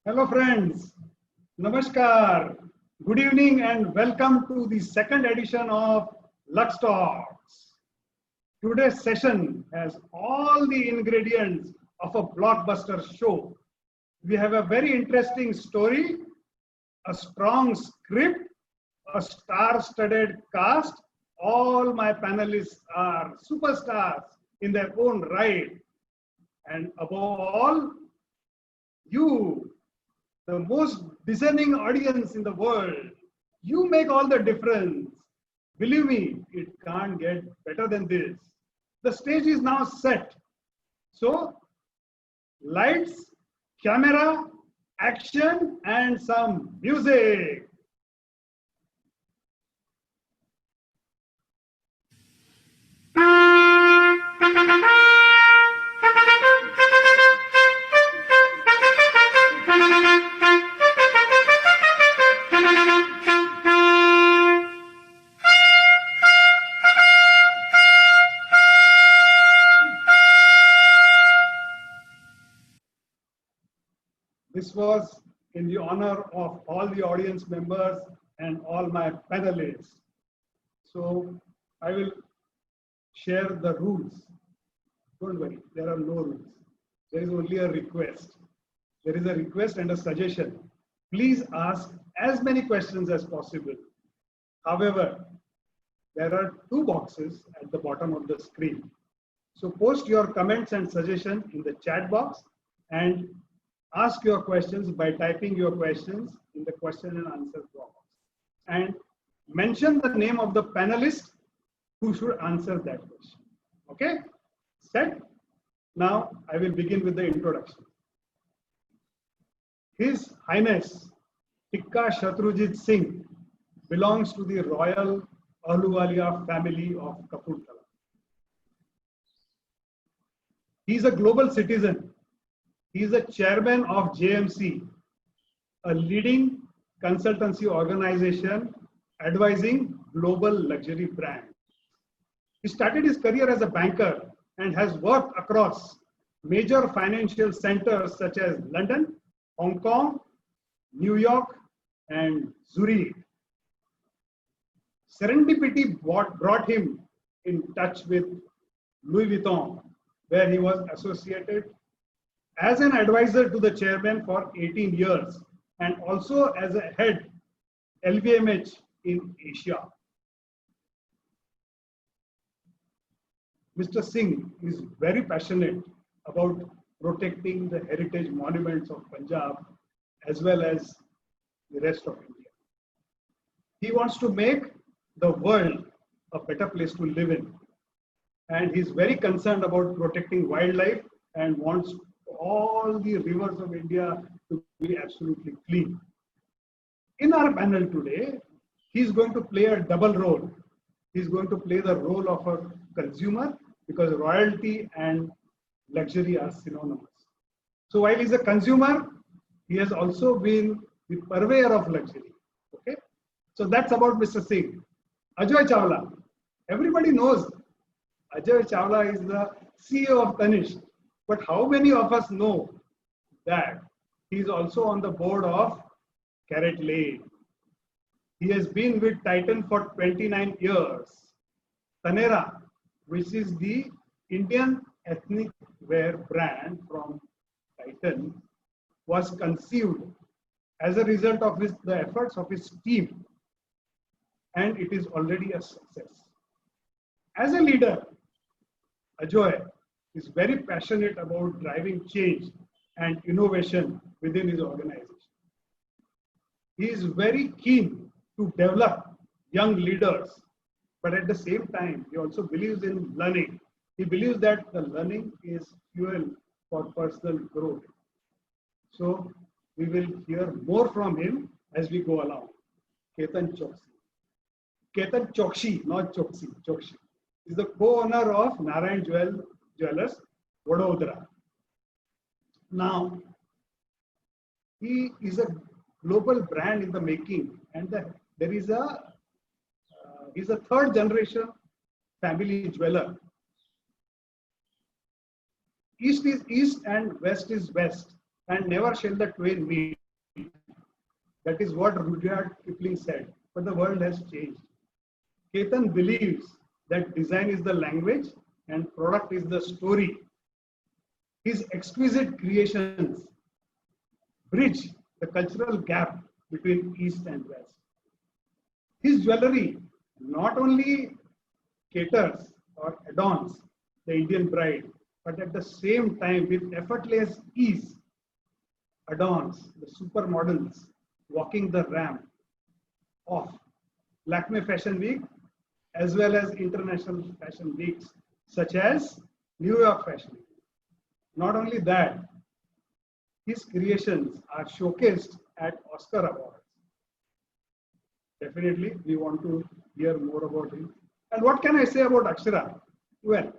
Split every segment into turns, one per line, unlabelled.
Hello friends, Namaskar, good evening and welcome to the second edition of Lux Talks. Today's session has all the ingredients of a blockbuster show. We have a very interesting story, a strong script, a star-studded cast. All my panelists are superstars in their own right. And above all, you, the most discerning audience in the world. You make all the difference. Believe me, it can't get better than this. The stage is now set. So, lights, camera, action, and some music. This was in the honor of all the audience members and all my panelists. So I will share the rules. Don't worry, there are no rules. There is only a request. There is a request and a suggestion. Please ask as many questions as possible. However, there are two boxes at the bottom of the screen. So post your comments and suggestions in the chat box and ask your questions by typing your questions in the question and answer box. And mention the name of the panelist who should answer that question. Okay? Set? Now I will begin with the introduction. His Highness Tikka Shatrujit Singh belongs to the Royal Ahluwalia family of Kapurthala. He is a global citizen. He is a chairman of JMC, a leading consultancy organization advising global luxury brands. He started his career as a banker and has worked across major financial centers such as London, Hong Kong, New York, and Zurich. Serendipity brought him in touch with Louis Vuitton, where he was associated as an advisor to the chairman for 18 years and also as a head LVMH in Asia. Mr. Singh is very passionate about protecting the heritage monuments of Punjab as well as the rest of India. He wants to make the world a better place to live in. And he's very concerned about protecting wildlife and wants all the rivers of India to be absolutely clean. In our panel today, he's going to play a double role. He's going to play the role of a consumer because royalty and luxury are synonymous. So while he's a consumer, he has also been the purveyor of luxury. Okay, so that's about Mr. Singh. Ajoy Chawla. Everybody knows Ajoy Chawla is the CEO of Tanishq. But how many of us know that he is also on the board of CaratLane? Lane? He has been with Titan for 29 years. Taneira, which is the Indian ethnic wear brand from Titan, was conceived as a result of the efforts of his team, and it is already a success. As a leader, Ajoy is very passionate about driving change and innovation within his organization. He is very keen to develop young leaders, but at the same time, he also believes in learning. He believes that the learning is fuel for personal growth. So we will hear more from him as we go along. Ketan Chokshi. Ketan Chokshi, not Chokshi, Chokshi, is the co-owner of Narayan Jewellers, Vadodara. Now, he is a global brand in the making, and there is he's a third generation family jeweler. East is east and west is west. and never shall the twain meet. That is what Rudyard Kipling said. But the world has changed. Ketan believes that design is the language and product is the story. His exquisite creations bridge the cultural gap between East and West. His jewelry not only caters or adorns the Indian bride, but at the same time, with effortless ease, adorns the supermodels walking the ramp of Lakme Fashion Week as well as international fashion weeks such as New York Fashion Week. Not only that, his creations are showcased at Oscar Awards. Definitely, we want to hear more about him. And what can I say about Akshara? Well,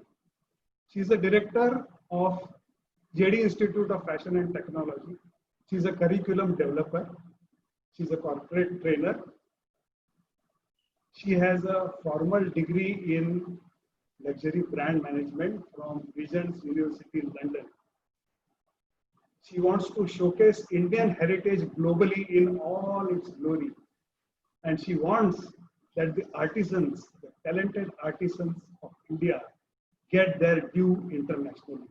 she's a director of JD Institute of Fashion and Technology. She's a curriculum developer. She's a corporate trainer. She has a formal degree in luxury brand management from Regent's University in London. She wants to showcase Indian heritage globally in all its glory. And she wants that the artisans, the talented artisans of India, get their due internationally.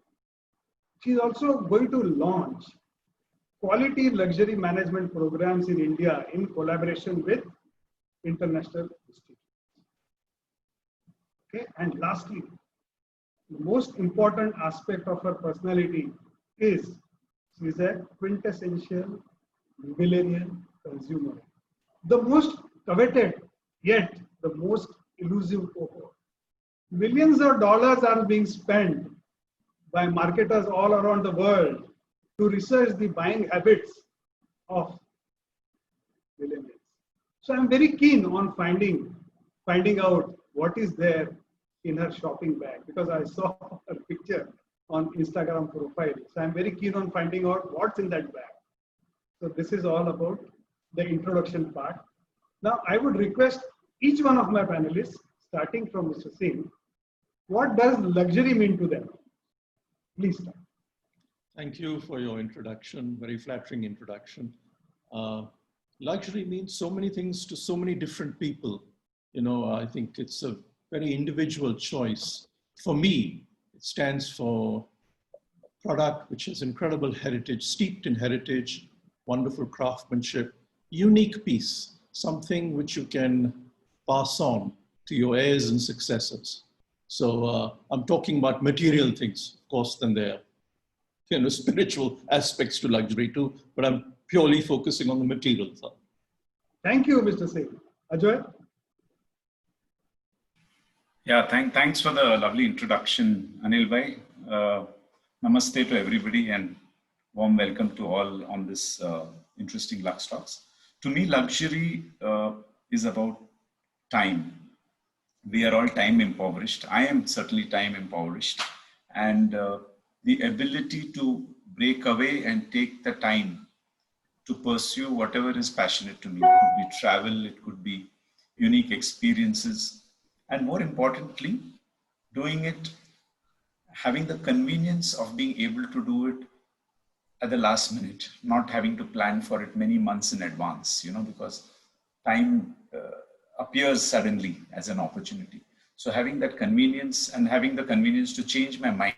She's also going to launch quality luxury management programs in India in collaboration with international institutions. Okay, and lastly, the most important aspect of her personality is she is a quintessential millennial consumer. The most coveted, yet the most elusive cohort. Millions of dollars are being spent by marketers all around the world to research the buying habits of millennials. So I'm very keen on finding out what is there in her shopping bag because I saw her picture on Instagram profile. So I'm very keen on finding out what's in that bag. So this is all about the introduction part. Now I would request each one of my panelists, starting from Mr. Singh, what does luxury mean to them? Please start.
Thank you for your introduction, very flattering introduction. Luxury means so many things to so many different people. You know, I think it's a very individual choice. For me, it stands for a product which has incredible heritage, steeped in heritage, wonderful craftsmanship, unique piece, something which you can pass on to your heirs and successors. So I'm talking about material things, of course, then there are spiritual aspects to luxury too, but I'm purely focusing on the material side.
Thank you, Mr. Singh. Ajoy?
Yeah, thanks for the lovely introduction, Anil Bhai. Namaste to everybody and warm welcome to all on this interesting Lux Talks. To me, luxury is about time. We are all time impoverished. I am certainly time impoverished. And the ability to break away and take the time to pursue whatever is passionate to me. It could be travel, it could be unique experiences, and more importantly, doing it, having the convenience of being able to do it at the last minute, not having to plan for it many months in advance, because time appears suddenly as an opportunity. So having that convenience and having the convenience to change my mind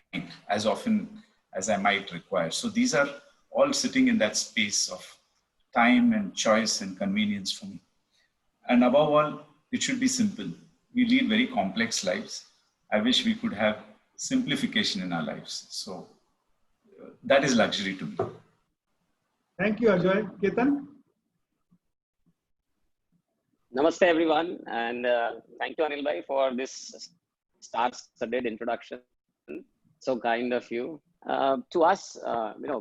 as often as I might require. So these are all sitting in that space of time and choice and convenience for me. And above all, it should be simple. We lead very complex lives. I wish we could have simplification in our lives. So that is luxury to me.
Thank you, Ajoy. Ketan?
Namaste, everyone. And thank you, Anil Bhai, for this star-studded introduction. So kind of you. To us,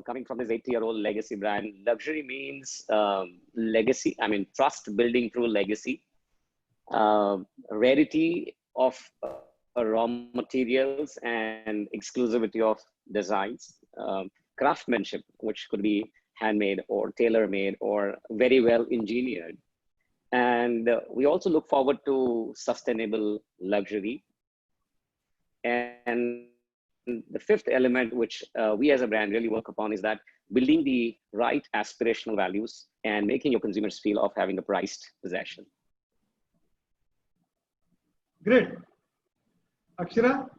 coming from this 80-year-old legacy brand, luxury means legacy. I mean, trust building through legacy, rarity of raw materials and exclusivity of designs, craftsmanship, which could be handmade or tailor-made or very well engineered. And we also look forward to sustainable luxury. And the fifth element, which we as a brand really work upon, is that building the right aspirational values and making your consumers feel of having a prized possession.
Great. Akshara?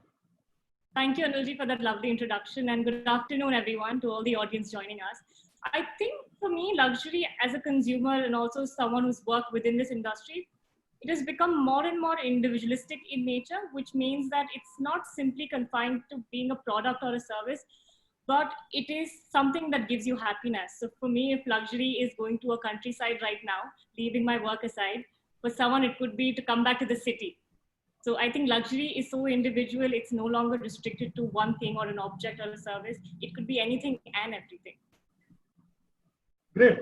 Thank you, Anilji, for that lovely introduction, and good afternoon, everyone, to all the audience joining us. I think for me, luxury as a consumer and also someone who's worked within this industry, it has become more and more individualistic in nature, which means that it's not simply confined to being a product or a service, but it is something that gives you happiness. So for me, if luxury is going to a countryside right now, leaving my work aside, for someone, it could be to come back to the city. So I think luxury is so individual, it's no longer restricted to one thing or an object or a service. It could be anything and everything.
Great.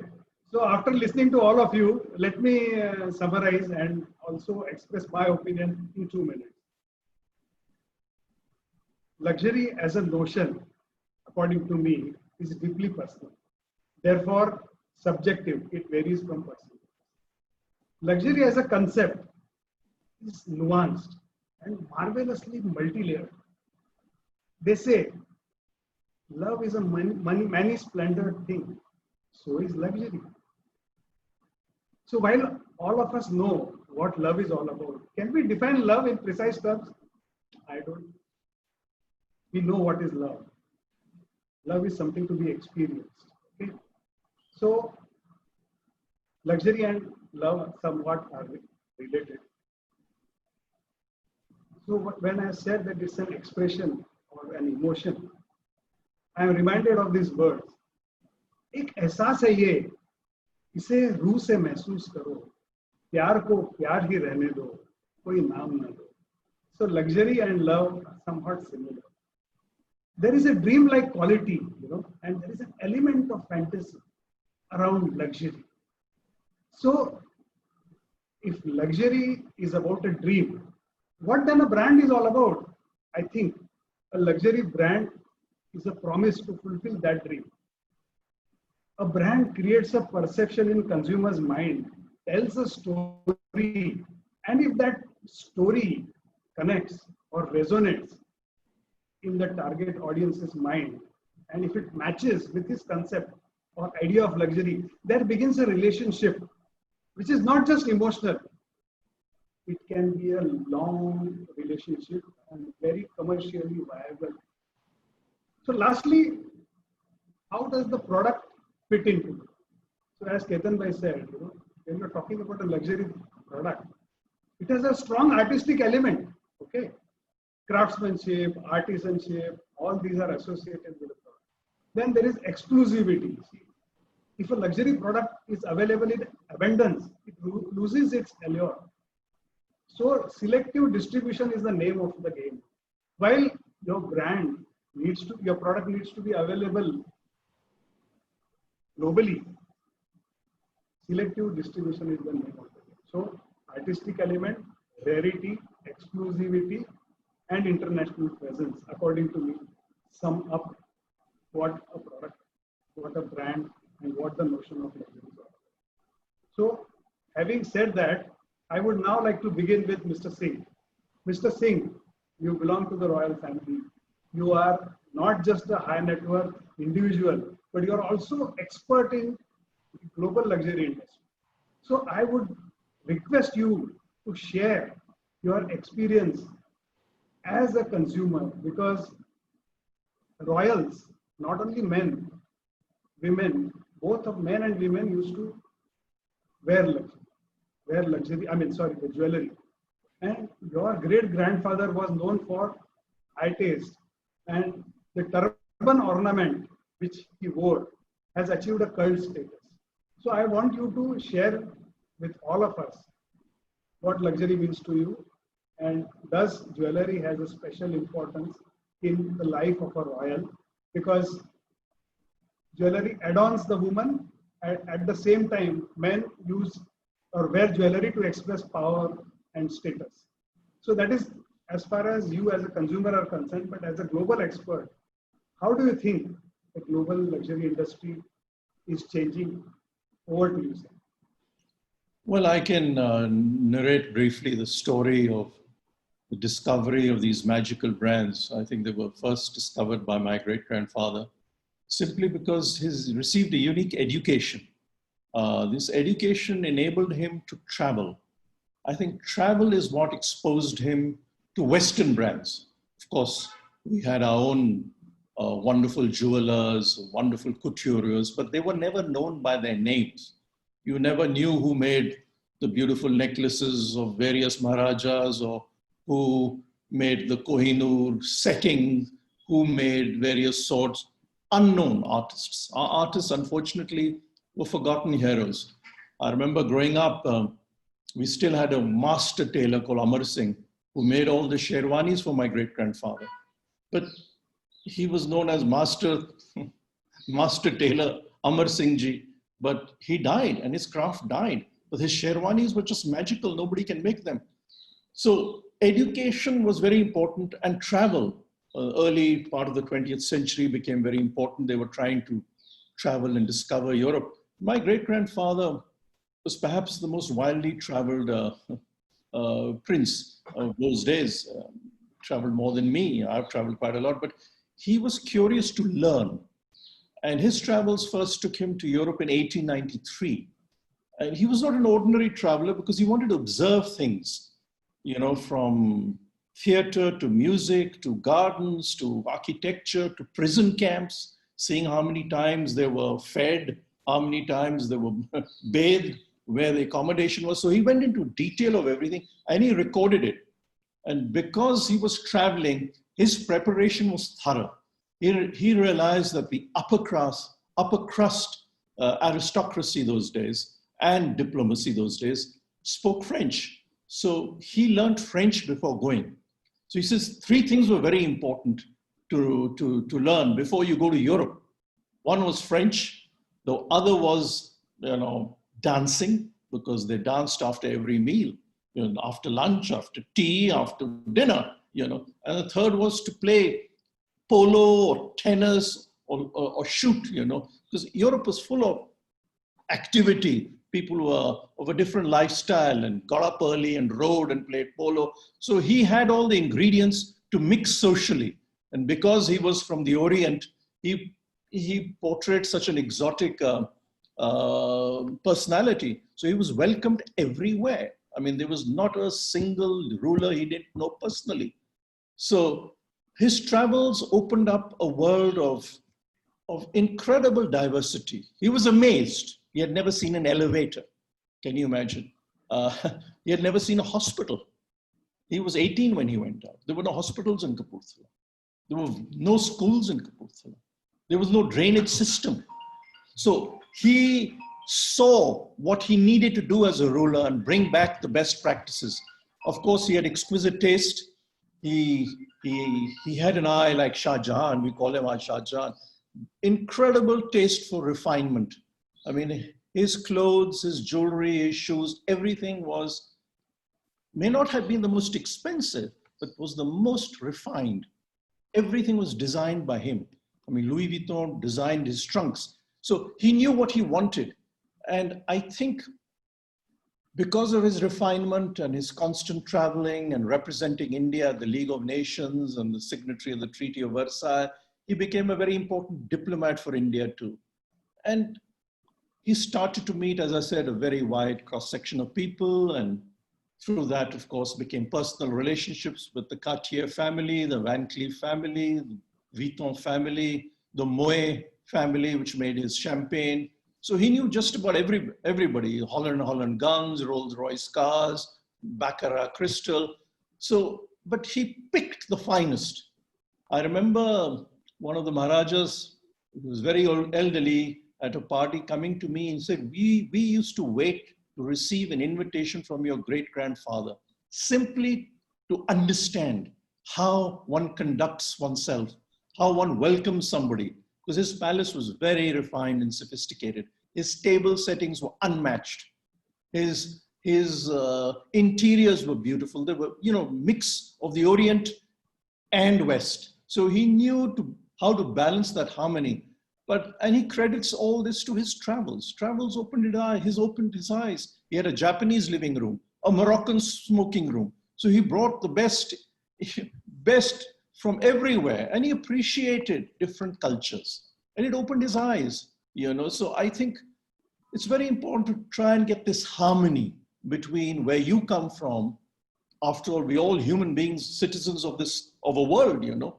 So after listening to all of you, let me summarize and also express my opinion in 2 minutes. Luxury as a notion, according to me, is deeply personal. Therefore, subjective. It varies from person. Luxury as a concept is nuanced and marvelously multi-layered. They say love is a many splendored thing. So is luxury. So while all of us know what love is all about, can we define love in precise terms? I don't. We know what is love. Love is something to be experienced. Okay? So luxury and love somewhat are related. So when I said that it's an expression or an emotion, I am reminded of these words. एक एहसास है ये, इसे रूह से महसूस करो, प्यार को प्यार ही रहने दो, कोई नाम ना दो. So luxury and love are somewhat similar. There is a dream-like quality, and there is an element of fantasy around luxury. So if luxury is about a dream, what then a brand is all about? I think a luxury brand is a promise to fulfill that dream. A brand creates a perception in consumer's mind, tells a story, and if that story connects or resonates in the target audience's mind, and if it matches with his concept or idea of luxury, there begins a relationship which is not just emotional. It can be a long relationship and very commercially viable. So lastly, how does the product fit into it? So as Ketan Bhai said, when you're talking about a luxury product, it has a strong artistic element, okay? Craftsmanship, artisanship, all these are associated with the product. Then there is exclusivity. See, if a luxury product is available in abundance, it loses its allure. So selective distribution is the name of the game. While your product needs to be available globally, selective distribution is the name of the game. So artistic element, rarity, exclusivity, and international presence, according to me, sum up what a product, what a brand, and what the notion of luxury is about. So having said that, I would now like to begin with Mr. Singh. Mr. Singh, you belong to the royal family. You are not just a high net worth individual, but you are also expert in global luxury industry. So I would request you to share your experience as a consumer, because royals, not only men, women, both of men and women used to wear the jewelry. And your great grandfather was known for high taste, and the turban ornament which he wore has achieved a cult status. So I want you to share with all of us what luxury means to you, and does jewelry has a special importance in the life of a royal, because jewelry adorns the woman, and at the same time men use or wear jewelry to express power and status. So that is as far as you as a consumer are concerned, but as a global expert, how do you think the global luxury industry is changing? Over to you, sir.
Well, I can narrate briefly the story of the discovery of these magical brands. I think they were first discovered by my great-grandfather. simply because he's received a unique education. This education enabled him to travel. I think travel is what exposed him to Western brands. Of course, we had our own wonderful jewelers, wonderful couturiers, but they were never known by their names. You never knew who made the beautiful necklaces of various Maharajas, or who made the Kohinoor setting, who made various swords. Unknown artists. Our artists, unfortunately, were forgotten heroes. I remember growing up, we still had a master tailor called Amar Singh, who made all the sherwanis for my great-grandfather. But he was known as Master Tailor Amar Singh Ji, but he died and his craft died. But his sherwanis were just magical. Nobody can make them. So education was very important, and travel, early part of the 20th century, became very important. They were trying to travel and discover Europe. My great-grandfather was perhaps the most widely traveled prince of those days. Traveled more than me. I've traveled quite a lot, but he was curious to learn. And his travels first took him to Europe in 1893. And he was not an ordinary traveler because he wanted to observe things, you know, from theater to music to gardens to architecture to prison camps, seeing how many times they were fed, how many times they were bathed, where the accommodation was. So he went into detail of everything and he recorded it. And because he was traveling, his preparation was thorough. He realized that the upper crust aristocracy those days and diplomacy those days spoke French. So he learned French before going. So he says 3 things were very important to learn before you go to Europe. One was French. The other was, you know, dancing, because they danced after every meal, you know, after lunch, after tea, after dinner, you know. And the third was to play polo or tennis or shoot, you know, because Europe was full of activity. People were of a different lifestyle and got up early and rode and played polo. So he had all the ingredients to mix socially. And because he was from the Orient, he portrayed such an exotic personality. So he was welcomed everywhere. I mean, there was not a single ruler he didn't know personally. So his travels opened up a world of incredible diversity. He was amazed. He had never seen an elevator. Can you imagine? He had never seen a hospital. He was 18 when he went out. There were no hospitals in Kapurthala. There were no schools in Kapurthala. There was no drainage system. So he saw what he needed to do as a ruler and bring back the best practices. Of course, he had exquisite taste. He had an eye like Shah Jahan. We call him our Shah Jahan. Incredible taste for refinement. I mean, his clothes, his jewelry, his shoes, everything may not have been the most expensive, but was the most refined. Everything was designed by him. I mean, Louis Vuitton designed his trunks. So he knew what he wanted. And I think because of his refinement and his constant traveling and representing India at the League of Nations and the signatory of the Treaty of Versailles, he became a very important diplomat for India too. And he started to meet, as I said, a very wide cross-section of people. And through that, of course, became personal relationships with the Cartier family, the Van Cleef family, the Vuitton family, the Moet family, which made his champagne. So he knew just about everybody, Holland Guns, Rolls-Royce cars, Baccarat Crystal. So, but he picked the finest. I remember one of the Maharajas, who was very elderly, at a party coming to me and said, we used to wait to receive an invitation from your great-grandfather, simply to understand how one conducts oneself, how one welcomes somebody, because his palace was very refined and sophisticated. His table settings were unmatched. His interiors were beautiful. They were, you know, mix of the Orient and West. So he knew how to balance that harmony. And he credits all this to his travels. Travels opened his eyes. He had a Japanese living room, a Moroccan smoking room. So he brought the best from everywhere, and he appreciated different cultures. and it opened his eyes, you know. So I think it's very important to try and get this harmony between where you come from. After all, we're all human beings, citizens of a world, you know.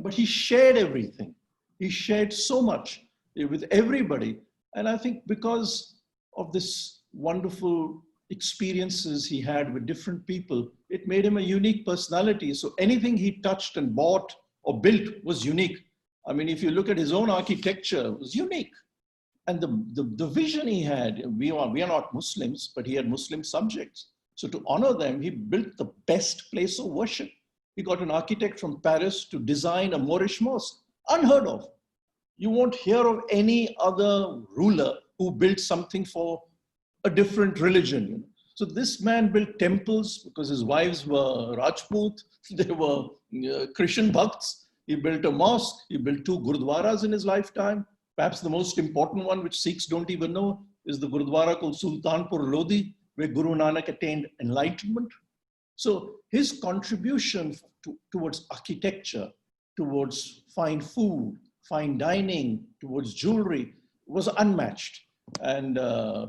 But he shared everything. He shared so much with everybody. And I think because of this wonderful experiences he had with different people, it made him a unique personality. So anything he touched and bought or built was unique. I mean, if you look at his own architecture, it was unique. And the vision he had, we are not Muslims, but he had Muslim subjects. So to honor them, he built the best place of worship. He got an architect from Paris to design a Moorish mosque, unheard of. You won't hear of any other ruler who built something for a different religion. You know? So this man built temples because his wives were Rajput, they were Christian Bhakts. He built a mosque, he built 2 Gurudwaras in his lifetime. Perhaps the most important one, which Sikhs don't even know, is the Gurudwara called Sultanpur Lodi, where Guru Nanak attained enlightenment. So his contribution towards architecture, towards fine food, fine dining, towards jewelry was unmatched. And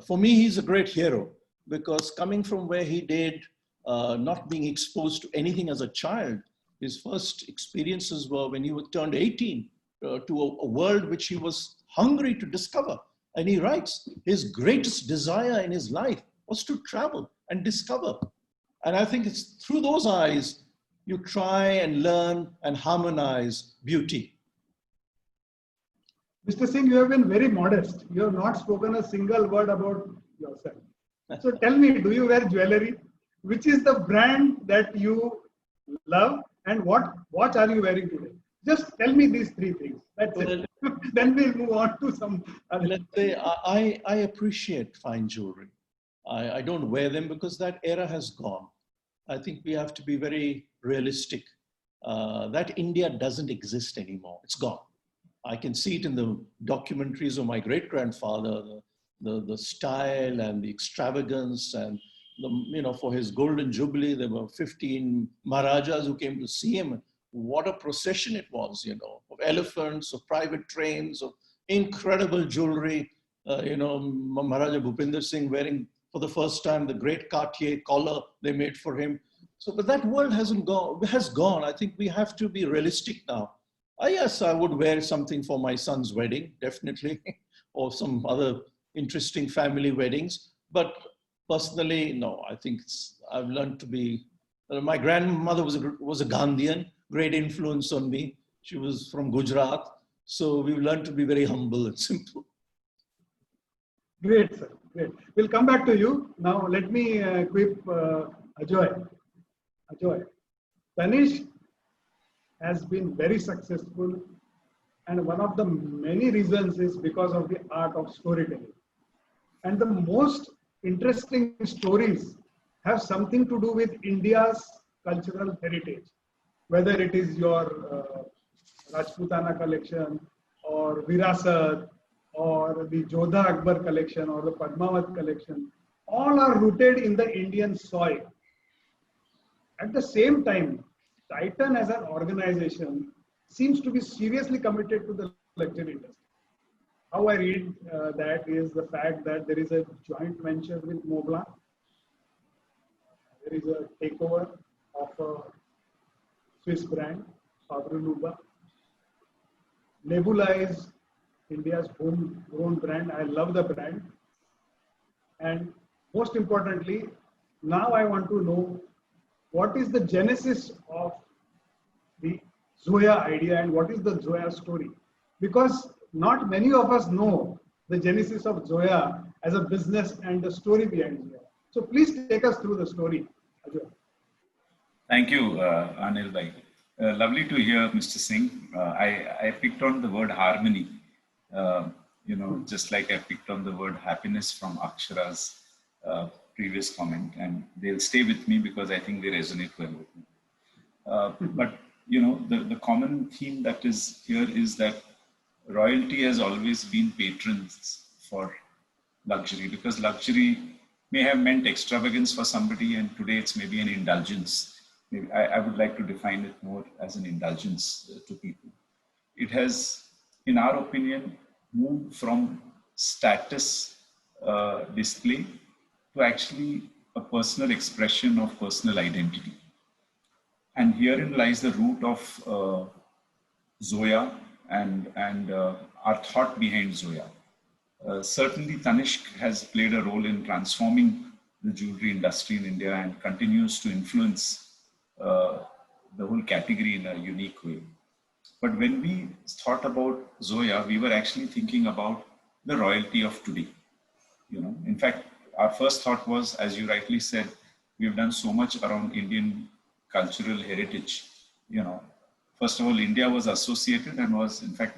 for me, he's a great hero because coming from where he did, not being exposed to anything as a child, his first experiences were when he turned 18 to a world which he was hungry to discover. And he writes, his greatest desire in his life was to travel and discover. And I think it's through those eyes you try and learn and harmonize beauty.
Mr. Singh, you have been very modest. You have not spoken a single word about yourself. So tell me, do you wear jewelry? Which is the brand that you love and what watch are you wearing today? Just tell me these 3 things. That's it. Then we'll move on to some other.
Let's say I appreciate fine jewelry. I don't wear them because that era has gone. I think we have to be very realistic. That India doesn't exist anymore. It's gone. I can see it in the documentaries of my great-grandfather, the style and the extravagance and for his golden jubilee, there were 15 Maharajas who came to see him. What a procession it was, of elephants, of private trains, of incredible jewelry. Maharaja Bhupinder Singh wearing for the first time the great Cartier collar they made for him. So, but that world has gone. I think we have to be realistic now. Yes, I would wear something for my son's wedding, definitely, or some other interesting family weddings. But personally, no, I think I've learned to be, my grandmother was a Gandhian, great influence on me. She was from Gujarat. So we've learned to be very humble and simple.
Great, sir. Great. We'll come back to you. Now, let me equip Ajoy. Tanish has been very successful. And one of the many reasons is because of the art of storytelling. And the most interesting stories have something to do with India's cultural heritage, whether it is your Rajputana collection or Virasat or the Jodha Akbar collection or the Padmavat collection, all are rooted in the Indian soil. At the same time, Titan as an organization seems to be seriously committed to the luxury industry. How I read that is the fact that there is a joint venture with Montblanc. There is a takeover of a Swiss brand, Fabre Nuba. Nebula is India's homegrown brand. I love the brand. And most importantly, now I want to know what is the genesis of the Zoya idea and what is the Zoya story? Because not many of us know the genesis of Zoya as a business and the story behind Zoya. So please take us through the story, Ajay.
Thank you, Anil Bhai. Lovely to hear, Mr. Singh. I picked on the word harmony, just like I picked on the word happiness from Akshara's previous comment, and they'll stay with me because I think they resonate well with me. But, the common theme that is here is that royalty has always been patrons for luxury, because luxury may have meant extravagance for somebody and today it's maybe an indulgence. I would like to define it more as an indulgence to people. It has in our opinion, moved from status display to actually a personal expression of personal identity. And herein lies the root of Zoya and our thought behind Zoya. Certainly, Tanishq has played a role in transforming the jewelry industry in India and continues to influence the whole category in a unique way. But when we thought about Zoya, we were actually thinking about the royalty of today. In fact, our first thought was, as you rightly said, we've done so much around Indian cultural heritage. First of all, India was associated and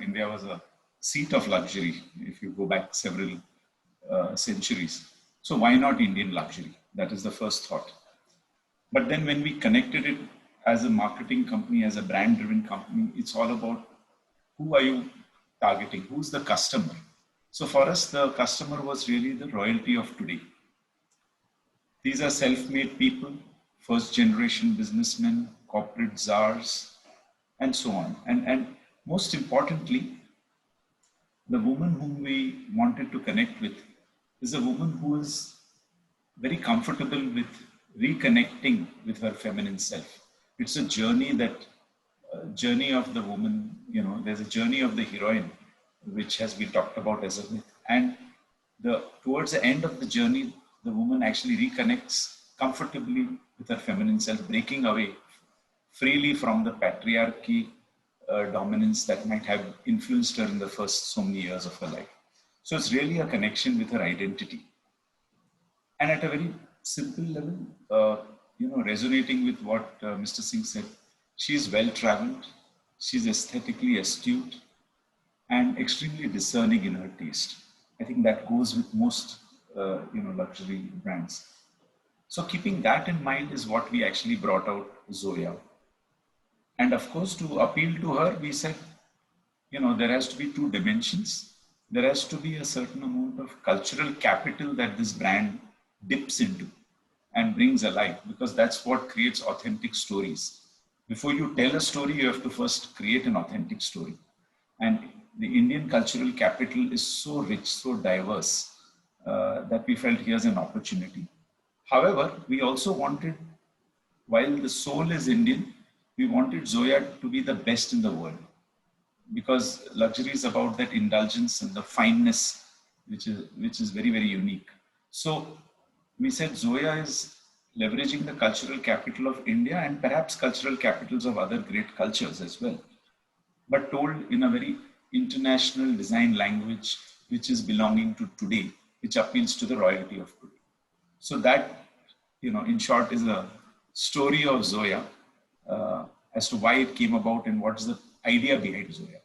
India was a seat of luxury if you go back several centuries. So why not Indian luxury? That is the first thought. But then when we connected it as a marketing company, as a brand-driven company, it's all about who are you targeting? Who's the customer? So for us, the customer was really the royalty of today. These are self-made people, first-generation businessmen, corporate czars, and so on. And most importantly, the woman whom we wanted to connect with is a woman who is very comfortable with reconnecting with her feminine self. It's a journey journey of the woman, there's a journey of the heroine, which has been talked about as a myth. And towards the end of the journey, the woman actually reconnects comfortably with her feminine self, breaking away freely from the patriarchy dominance that might have influenced her in the first so many years of her life. So it's really a connection with her identity. And at a very simple level, resonating with what Mr. Singh said, she's well-traveled, she's aesthetically astute, and extremely discerning in her taste. I think that goes with most, luxury brands. So keeping that in mind is what we actually brought out Zoya. And of course, to appeal to her, we said, there has to be two dimensions. There has to be a certain amount of cultural capital that this brand dips into and brings alive, because that's what creates authentic stories. Before you tell a story, you have to first create an authentic story. And the Indian cultural capital is so rich, so diverse, that we felt here's an opportunity. However, we also wanted, while the soul is Indian, we wanted Zoya to be the best in the world, because luxury is about that indulgence and the fineness, which is very, very unique. So we said Zoya is leveraging the cultural capital of India and perhaps cultural capitals of other great cultures as well, but told in a very international design language, which is belonging to today, which appeals to the royalty of today. So that, in short, is a story of Zoya as to why it came about and what's the idea behind Zoya.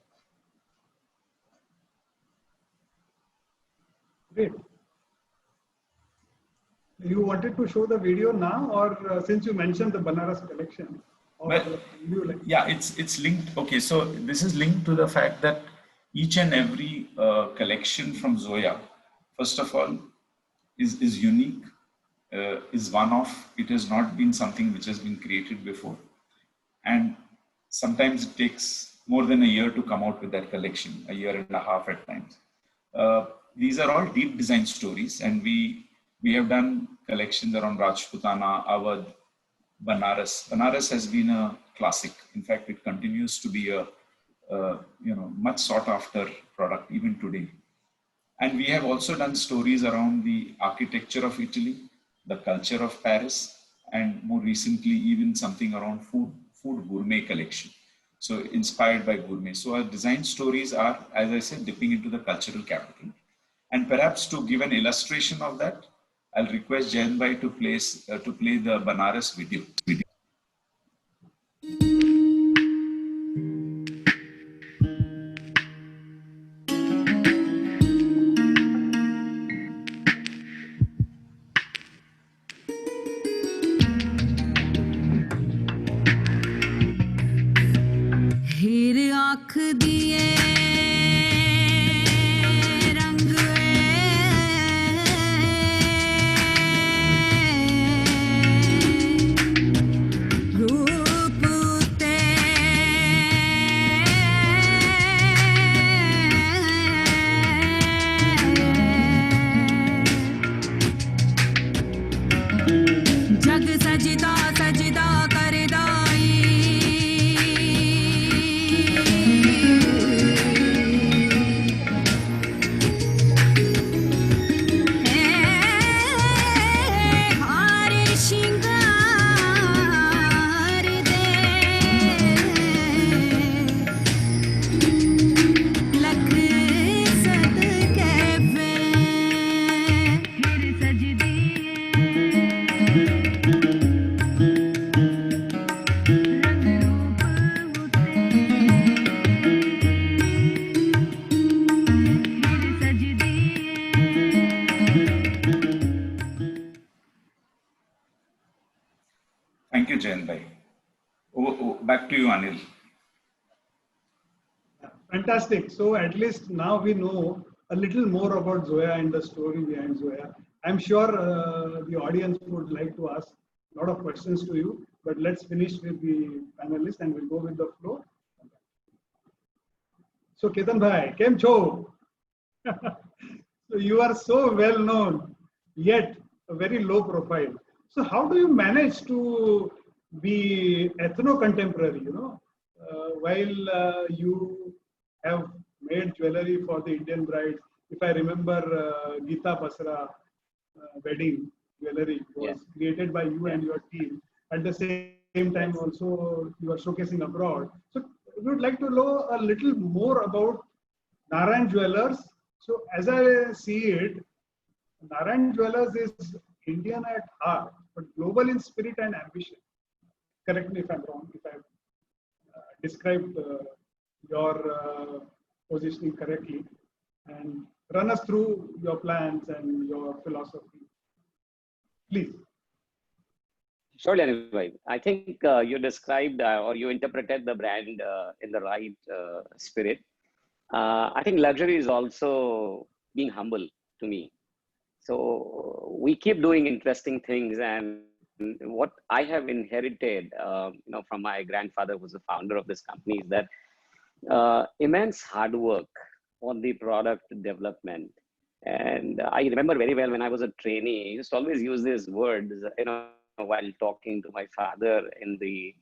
Great. You wanted to show the video now, or since you mentioned the Banaras collection?
Yeah, it's linked. Okay, so this is linked to the fact that each and every collection from Zoya, first of all, is unique, is one-off. It has not been something which has been created before. And sometimes it takes more than a year to come out with that collection, a year and a half at times. These are all deep design stories, and we have done collections around Rajputana, Awadh, Banaras. Banaras has been a classic. In fact, it continues to be a much sought after product even today. And we have also done stories around the architecture of Italy, the culture of Paris, and more recently even something around food gourmet collection. So inspired by gourmet. So our design stories are, as I said, dipping into the cultural capital. And perhaps to give an illustration of that, I'll request Jayan Bhai to play the Banaras video.
हीर आँख दिए रंग
back to you, Anil.
Fantastic. So at least now we know a little more about Zoya and the story behind Zoya. I'm sure the audience would like to ask a lot of questions to you, but let's finish with the panelists and we'll go with the flow. So Ketan bhai, kem cho? So you are so well known, yet a very low profile. So how do you manage to be ethno-contemporary, while you have made jewelry for the Indian brides? If I remember, Geeta Basra wedding jewelry was created by you and your team. At the same time, also you are showcasing abroad. So we would like to know a little more about Narayan Jewelers. So as I see it, Narayan Jewelers is Indian at heart, but global in spirit and ambition. Correct me if I'm wrong, if I've described your positioning correctly. And run us through your plans and your philosophy. Please.
Surely, anyway, I think you described or you interpreted the brand in the right spirit. I think luxury is also being humble to me. So we keep doing interesting things, and what I have inherited, from my grandfather, who was the founder of this company, is that immense hard work on the product development. And I remember very well when I was a trainee, I used to always use these words, while talking to my father in the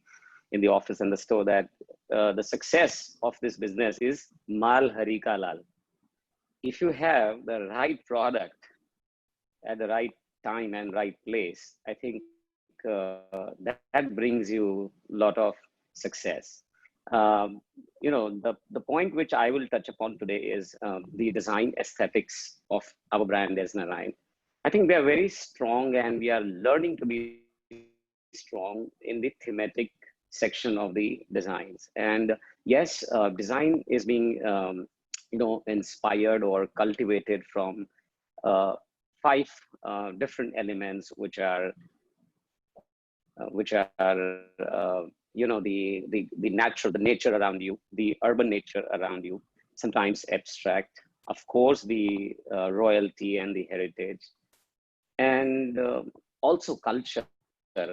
office and the store, that the success of this business is Mal Hari Ka Lal. If you have the right product at the right time and right place, I think that brings you a lot of success. The point which I will touch upon today is the design aesthetics of our brand as Narayan. I think we are very strong, and we are learning to be strong in the thematic section of the designs. And yes, design is being inspired or cultivated from 5 different elements, which are the natural, the nature around you, the urban nature around you, sometimes abstract, of course, the royalty and the heritage, and also culture.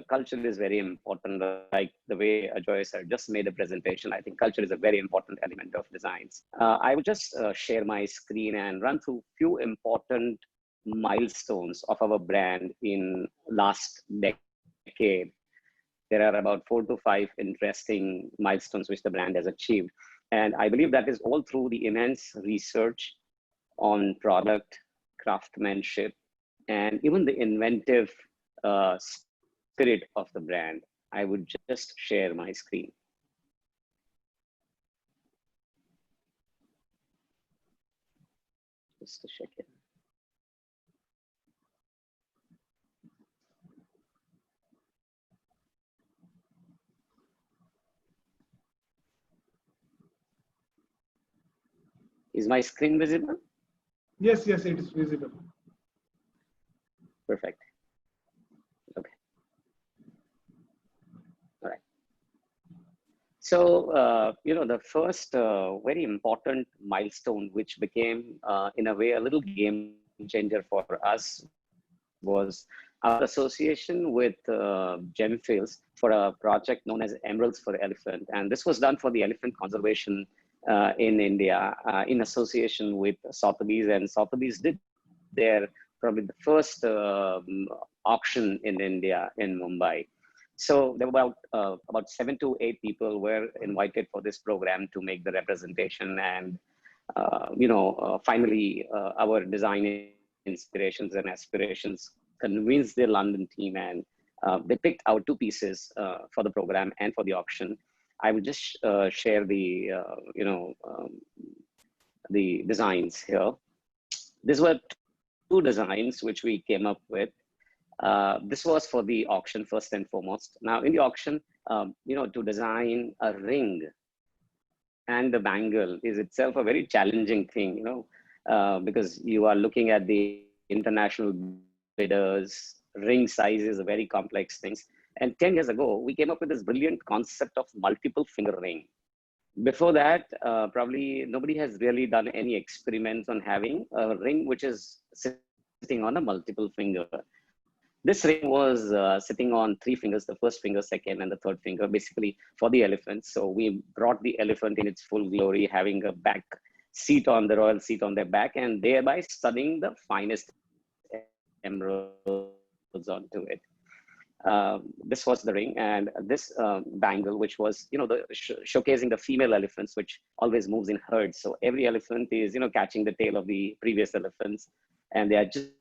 Culture is very important, like the way Ajoy sir just made a presentation. I think culture is a very important element of designs. I will just share my screen and run through few important milestones of our brand in last decade. There are about 4 to 5 interesting milestones which the brand has achieved. And I believe that is all through the immense research on product, craftsmanship, and even the inventive spirit of the brand. I would just share my screen. Just to check it. Is my screen visible?
Yes, it is visible.
Perfect. Okay. All right. So, the first very important milestone, which became, in a way, a little game changer for us, was our association with Gemfields for a project known as Emeralds for Elephant. And this was done for the elephant conservation in India, in association with Sotheby's, and Sotheby's did their probably the first auction in India in Mumbai. So there were about 7 to 8 people were invited for this program to make the representation, and finally our design inspirations and aspirations convinced the London team, and they picked out 2 pieces for the program and for the auction. I will just share the the designs here. These were 2 designs which we came up with. This was for the auction first and foremost. Now in the auction, to design a ring and the bangle is itself a very challenging thing, because you are looking at the international bidders. Ring size is a very complex thing. And 10 years ago, we came up with this brilliant concept of multiple finger ring. Before that, probably nobody has really done any experiments on having a ring which is sitting on a multiple finger. This ring was sitting on 3 fingers, the first finger, second, and the third finger, basically for the elephant. So we brought the elephant in its full glory, having a back seat on the royal seat on their back, and thereby studying the finest emeralds onto it. This was the ring, and this bangle, which was, showcasing the female elephants, which always moves in herds. So every elephant is, catching the tail of the previous elephants, and they are just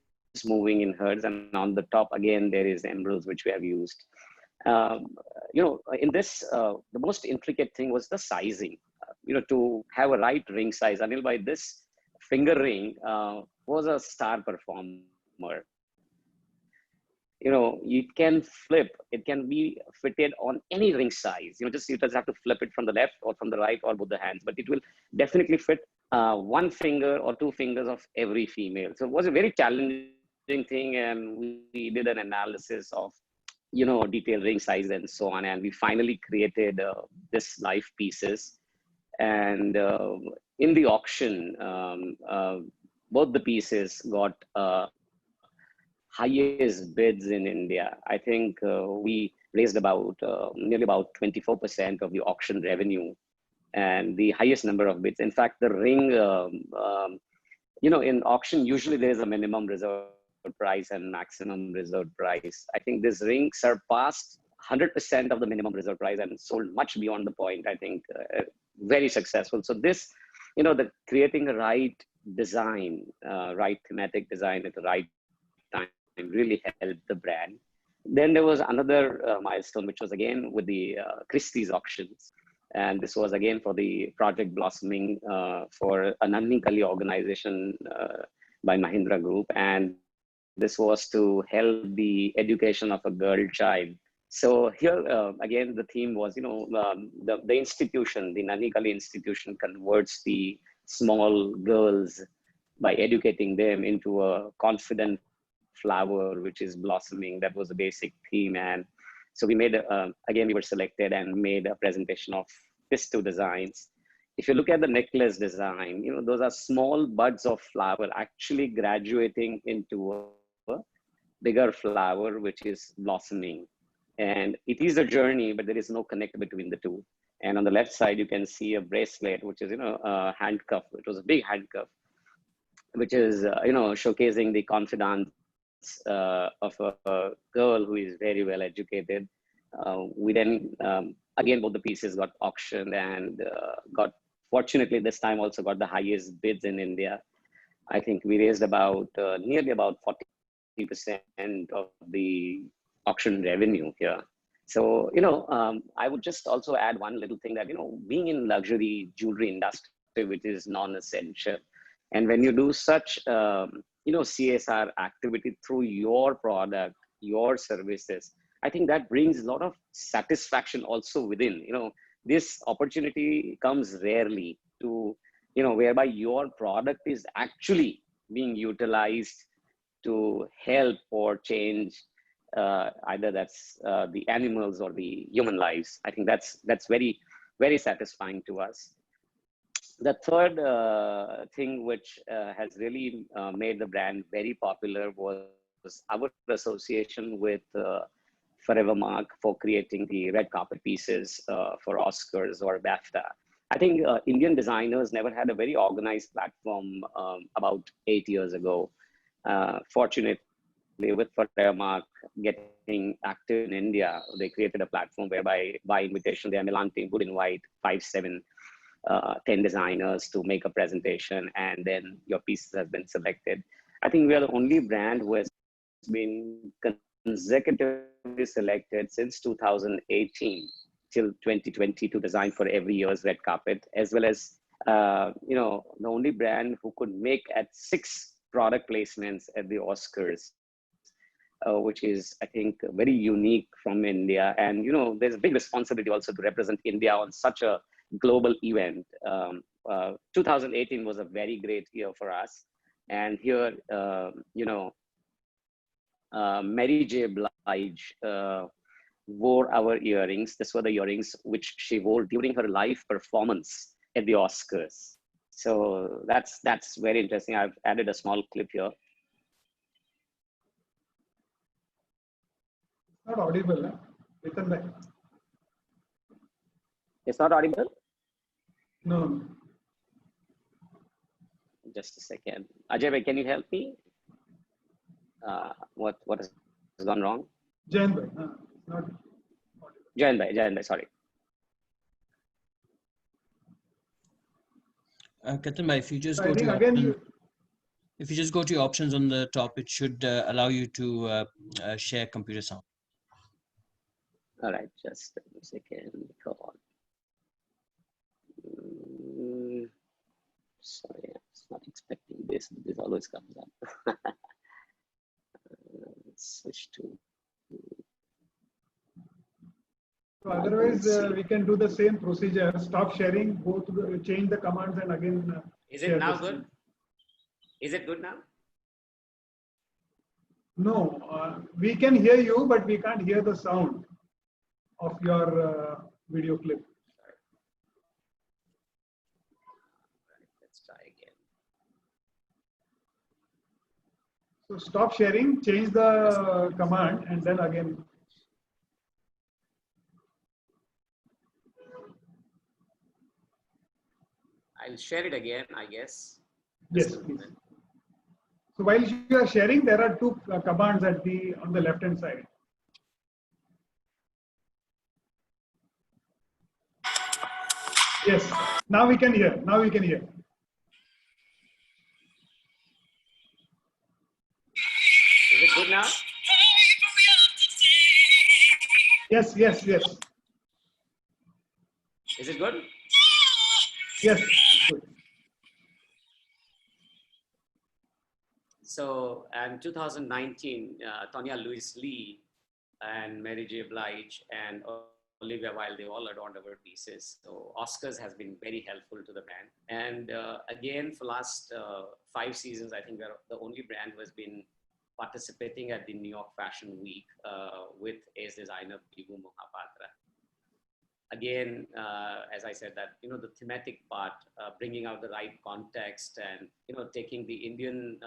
moving in herds. And on the top, again, there is emeralds, which we have used. In this, the most intricate thing was the sizing. To have a right ring size. Anil, by this finger ring was a star performer. It can flip. It can be fitted on any ring size. You just have to flip it from the left or from the right or both the hands, but it will definitely fit 1 finger or 2 fingers of every female. So it was a very challenging thing, and we did an analysis of, detailed ring size and so on, and we finally created this life pieces. And in the auction, both the pieces got highest bids in India. I think we raised about nearly about 24% of the auction revenue, and the highest number of bids. In fact, the ring, in auction, usually there is a minimum reserve price and maximum reserve price. I think this ring surpassed 100% of the minimum reserve price and sold much beyond the point. I think very successful. So this, the creating the right design, right thematic design at the right time really helped the brand. Then there was another milestone, which was again with the Christie's auctions. And this was again for the Project Blossoming for a Nanhi Kali organization by Mahindra Group. And this was to help the education of a girl child. So here, again, the theme was, the institution, the Nanhi Kali institution converts the small girls by educating them into a confident flower, which is blossoming. That was the basic theme. And so we made, again, we were selected and made a presentation of these 2 designs. If you look at the necklace design, those are small buds of flower actually graduating into a bigger flower, which is blossoming. And it is a journey, but there is no connect between the 2. And on the left side, you can see a bracelet, which is, a handcuff. It was a big handcuff, which is, showcasing the confidence of a girl who is very well educated. We then, again, both the pieces got auctioned and fortunately, this time also got the highest bids in India. I think we raised about, nearly about 40% of the auction revenue here. So, I would just also add one little thing that, being in luxury jewelry industry, which is non-essential. And when you do such, CSR activity through your product, your services, I think that brings a lot of satisfaction also within. This opportunity comes rarely to, whereby your product is actually being utilized to help or change either that's the animals or the human lives. I think that's very, very satisfying to us. The third thing which has really made the brand very popular was our association with Forevermark for creating the red carpet pieces for Oscars or BAFTA. I think Indian designers never had a very organized platform about 8 years ago. Fortunately, with Forevermark getting active in India, they created a platform whereby by invitation, the Milan team would invite 5, 7, 10 designers to make a presentation, and then your piece has been selected. I think we are the only brand who has been consecutively selected since 2018 till 2020 to design for every year's red carpet, as well as the only brand who could make at 6 product placements at the Oscars, which is, I think, very unique from India. And, there's a big responsibility also to represent India on such a global event. 2018 was a very great year for us. And here, Mary J. Blige wore our earrings. These were the earrings which she wore during her live performance at the Oscars. So that's very interesting. I've added a small clip here.
Not audible, huh? Written back.
It's not audible?
No.
Just a second. Ajay, can you help me? What has gone wrong?
Jayan bhai, not audible.
Jayan bhai, sorry.
Ketan bhai, if you just
So I
go
think
to
again
option, if you just go to your options on the top, it should allow you to share computer sound.
All right, just a second. Come on. Sorry, I was not expecting this. This always comes up. Let's switch to.
So otherwise, we can do the same procedure. Stop sharing, go to the, change the commands, and again.
Is
share
it now
the
good?
screen.
Is it good now?
No, we can hear you, but we can't hear the sound of your video clip.
Let's try again.
So stop sharing, change the command, and then again.
I'll share it again, I guess.
Yes,
Just a
please.
moment.
So while you are sharing, there are two commands on the left hand side. Yes, now we can hear. Now we can hear.
Is it good now?
Yes, yes, yes,
Is it good?
yes. Good.
So, in 2019, Tonya Louise Lee and Mary J. Blige and Olivia Wilde, they all adorned our pieces. So Oscars has been very helpful to the brand. And again, for last 5 seasons, I think we're the only brand who has been participating at the New York Fashion Week with ace designer Bibhu Mohapatra. Again, as I said, that the thematic part, bringing out the right context, and taking the Indian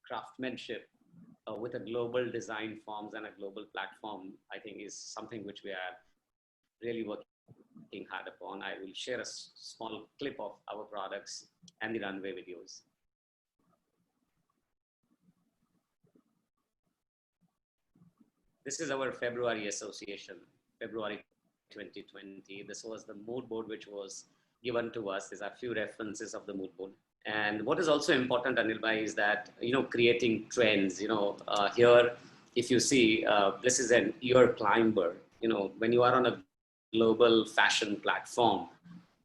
craftsmanship with a global design forms and a global platform, I think is something which we are really working hard upon. I will share a small clip of our products and the runway videos. This is our February association, February 2020. This was the mood board which was given to us. There's a few references of the mood board. And what is also important, Anil Bhai, is that, creating trends, here, if you see, this is an ear climber. When you are on a global fashion platform,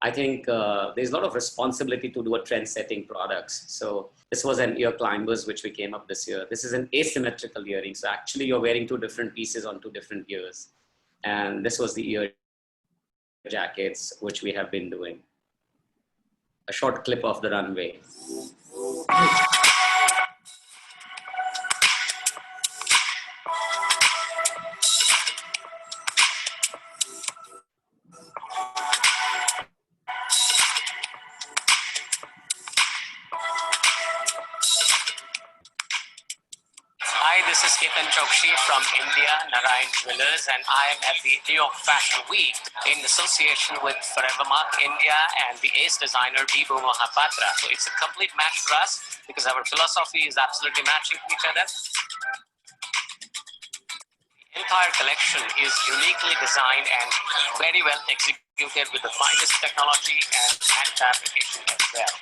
I think there's a lot of responsibility to do a trend setting products. So this was an ear climbers, which we came up this year. This is an asymmetrical earring. So actually you're wearing 2 different pieces on 2 different ears. And this was the ear jackets, which we have been doing. A short clip of the runway. Hi, this is Ketan Chokshi from India, Narayan Jewelers, and I am at the New York Fashion Week in association with Forevermark India and the ace designer Bibhu Mohapatra. So it's a complete match for us because our philosophy is absolutely matching to each other. The entire collection is uniquely designed and very well executed with the finest technology and hand fabrication as well.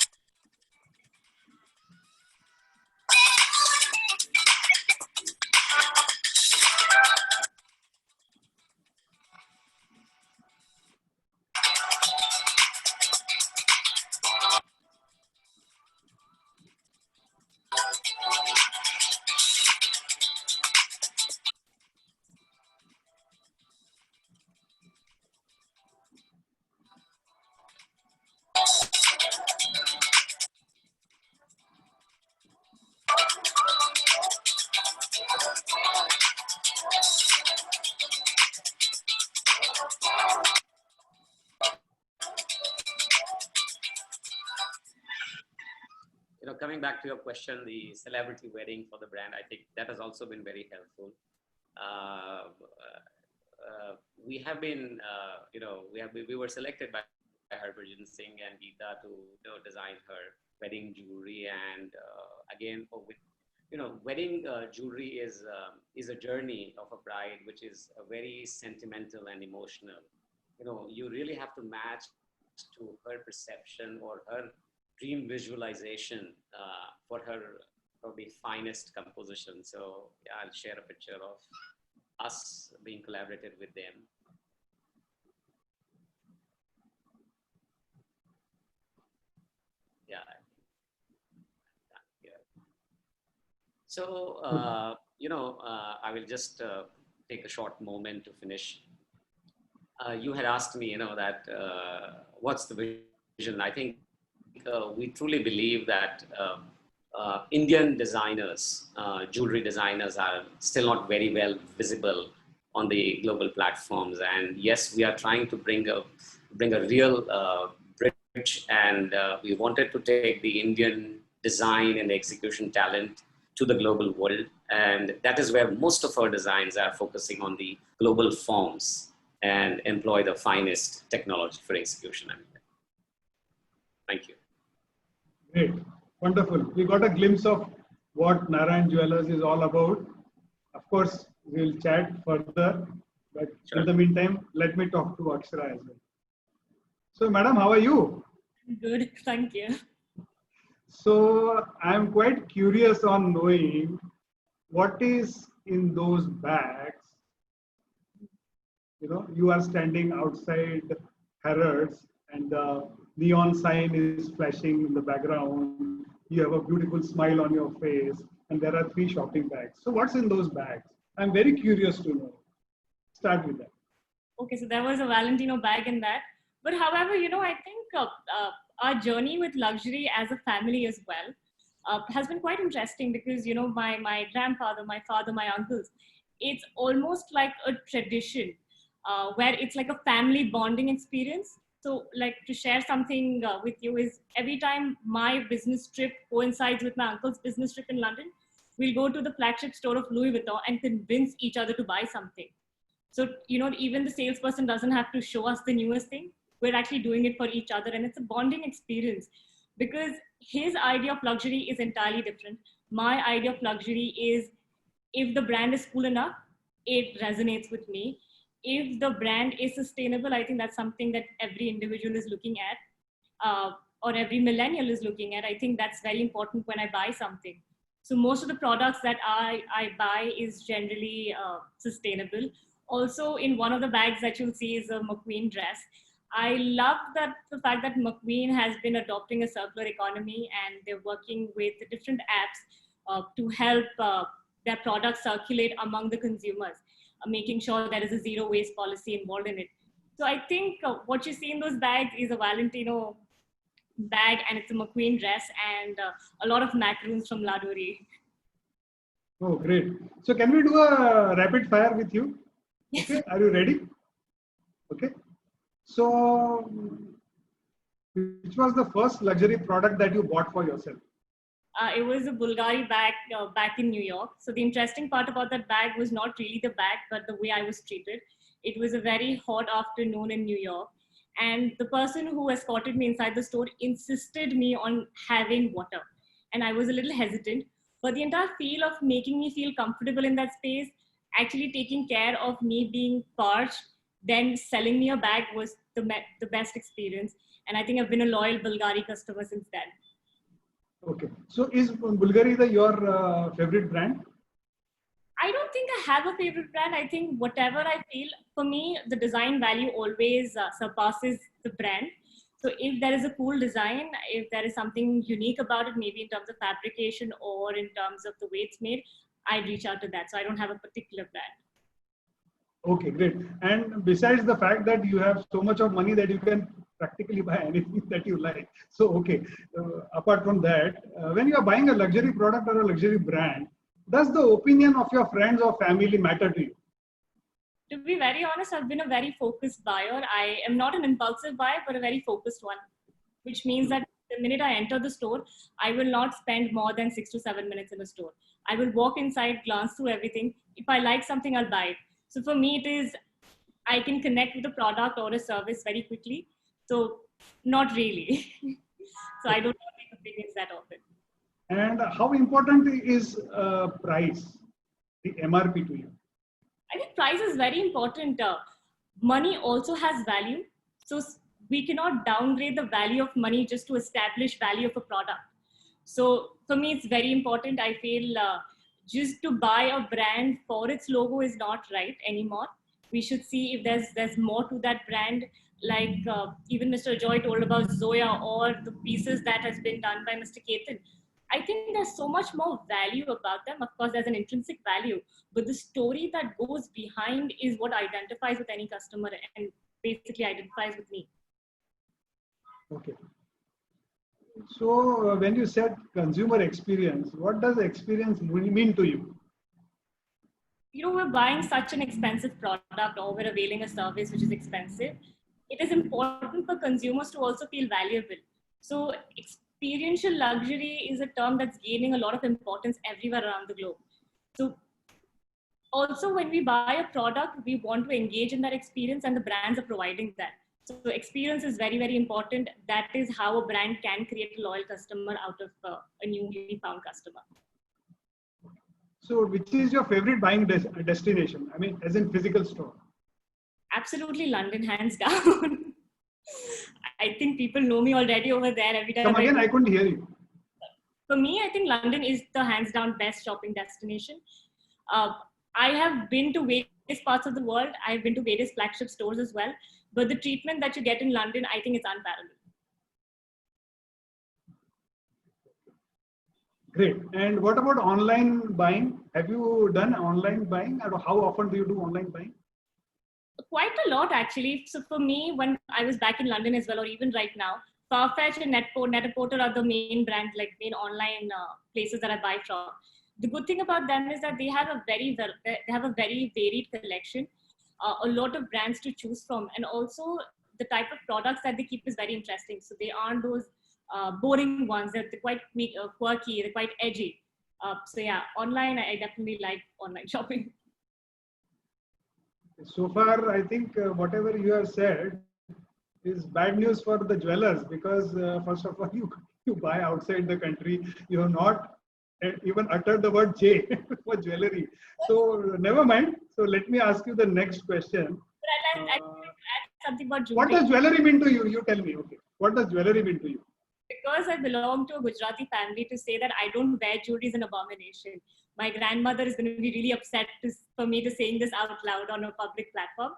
coming back to your question, the celebrity wedding for the brand, I think that has also been very helpful. We have been, we were selected by Harbhajan Singh and Geeta to design her wedding jewelry, and again, wedding jewelry is a journey of a bride, which is very sentimental and emotional. You really have to match to her perception or her dream visualization for her probably finest composition. So yeah, I'll share a picture of us being collaborated with them. Yeah. So, I will just take a short moment to finish. You had asked me, that what's the vision? I think we truly believe that Indian designers, jewelry designers, are still not very well visible on the global platforms. And yes, we are trying to bring a real bridge, and we wanted to take the Indian design and execution talent to the global world. And that is where most of our designs are focusing on the global forms and employ the finest technology for execution. Thank you.
Great, wonderful. We got a glimpse of what Narayan Jewellers is all about. Of course, we'll chat further, but in the meantime, let me talk to Akshara as well. So, madam, how are you?
Good, thank you.
So, I'm quite curious on knowing what is in those bags. You are standing outside Harrods and the neon sign is flashing in the background. You have a beautiful smile on your face, and there are 3 shopping bags. So what's in those bags? I'm very curious to know. Start with that.
Okay, so there was a Valentino bag in that. But however, I think our journey with luxury as a family as well has been quite interesting because, my grandfather, my father, my uncles, it's almost like a tradition where it's like a family bonding experience. So like to share something with you is every time my business trip coincides with my uncle's business trip in London, we'll go to the flagship store of Louis Vuitton and convince each other to buy something. So, even the salesperson doesn't have to show us the newest thing. We're actually doing it for each other, and it's a bonding experience because his idea of luxury is entirely different. My idea of luxury is if the brand is cool enough, it resonates with me. If the brand is sustainable, I think that's something that every individual is looking at, or every millennial is looking at. I think that's very important when I buy something. So most of the products that I buy is generally sustainable. Also, in one of the bags that you'll see is a McQueen dress. I love the fact that McQueen has been adopting a circular economy and they're working with different apps to help their products circulate among the consumers, making sure there is a zero waste policy involved in it. So I think what you see in those bags is a Valentino bag and it's a McQueen dress and a lot of macaroons from La Douri.
Oh, great. So can we do a rapid fire with you?
Yes.
Okay, are you ready? Okay. So, which was the first luxury product that you bought for yourself?
It was a Bulgari bag back in New York. So the interesting part about that bag was not really the bag, but the way I was treated. It was a very hot afternoon in New York. And the person who escorted me inside the store insisted me on having water. And I was a little hesitant, but the entire feel of making me feel comfortable in that space, actually taking care of me being parched, then selling me a bag was the best experience. And I think I've been a loyal Bulgari customer since then.
Okay. So is Bulgari your favorite brand?
I don't think I have a favorite brand. I think whatever I feel, for me, the design value always surpasses the brand. So if there is a cool design, if there is something unique about it, maybe in terms of fabrication or in terms of the way it's made, I'd reach out to that. So I don't have a particular brand.
Okay, great. And besides the fact that you have so much of money that you can practically buy anything that you like. So, okay, apart from that, when you are buying a luxury product or a luxury brand, does the opinion of your friends or family matter to you?
To be very honest, I've been a very focused buyer. I am not an impulsive buyer, but a very focused one, which means that the minute I enter the store, I will not spend more than 6 to 7 minutes in the store. I will walk inside, glance through everything. If I like something, I'll buy it. So for me, it is, I can connect with a product or a service very quickly. So not really. So I don't take opinions that often.
And how important is price, the MRP to you?
I think price is very important. Money also has value. So we cannot downgrade the value of money just to establish value of a product. So for me, it's very important. I feel just to buy a brand for its logo is not right anymore. We should see if there's more to that brand. Like even Mr. Joy told about Zoya or the pieces that has been done by Mr. Ketan. I think there's so much more value about them. Of course, there's an intrinsic value, but the story that goes behind is what identifies with any customer and basically identifies with me.
Okay. So when you said consumer experience, what does experience mean to you?
You know, we're buying such an expensive product or we're availing a service which is expensive. It is important for consumers to also feel valuable. So experiential luxury is a term that's gaining a lot of importance everywhere around the globe. So also when we buy a product, we want to engage in that experience and the brands are providing that. So experience is very, very important. That is how a brand can create a loyal customer out of a newly found customer.
So which is your favorite buying destination? I mean, as in physical store?
Absolutely London, hands down. I think people know me already over there every time.
Come again, I couldn't hear you.
For me, I think London is the hands down best shopping destination. I have been to various parts of the world. I've been to various flagship stores as well. But the treatment that you get in London, I think is unparalleled.
Great. And what about online buying? Have you done online buying? Or how often do you do online buying?
Quite a lot, actually. So for me, when I was back in London as well, or even right now, Farfetch and Net-a-Porter are the main brand, like main online places that I buy from. The good thing about them is that they have a very varied collection, a lot of brands to choose from, and also the type of products that they keep is very interesting. So they aren't those boring ones. They're quite quirky. They're quite edgy. So yeah, online, I definitely like online shopping.
So far, I think whatever you have said is bad news for the jewelers because first of all, you buy outside the country. You have not even uttered the word J for jewelry. So never mind. So let me ask you the next question.
But I'd like to add something about jewelry.
What does jewelry mean to you? You tell me. Okay. What does jewelry mean to you?
Because I belong to a Gujarati family, to say that I don't wear jewelry is an abomination. My grandmother is going to be really upset for me to saying this out loud on a public platform.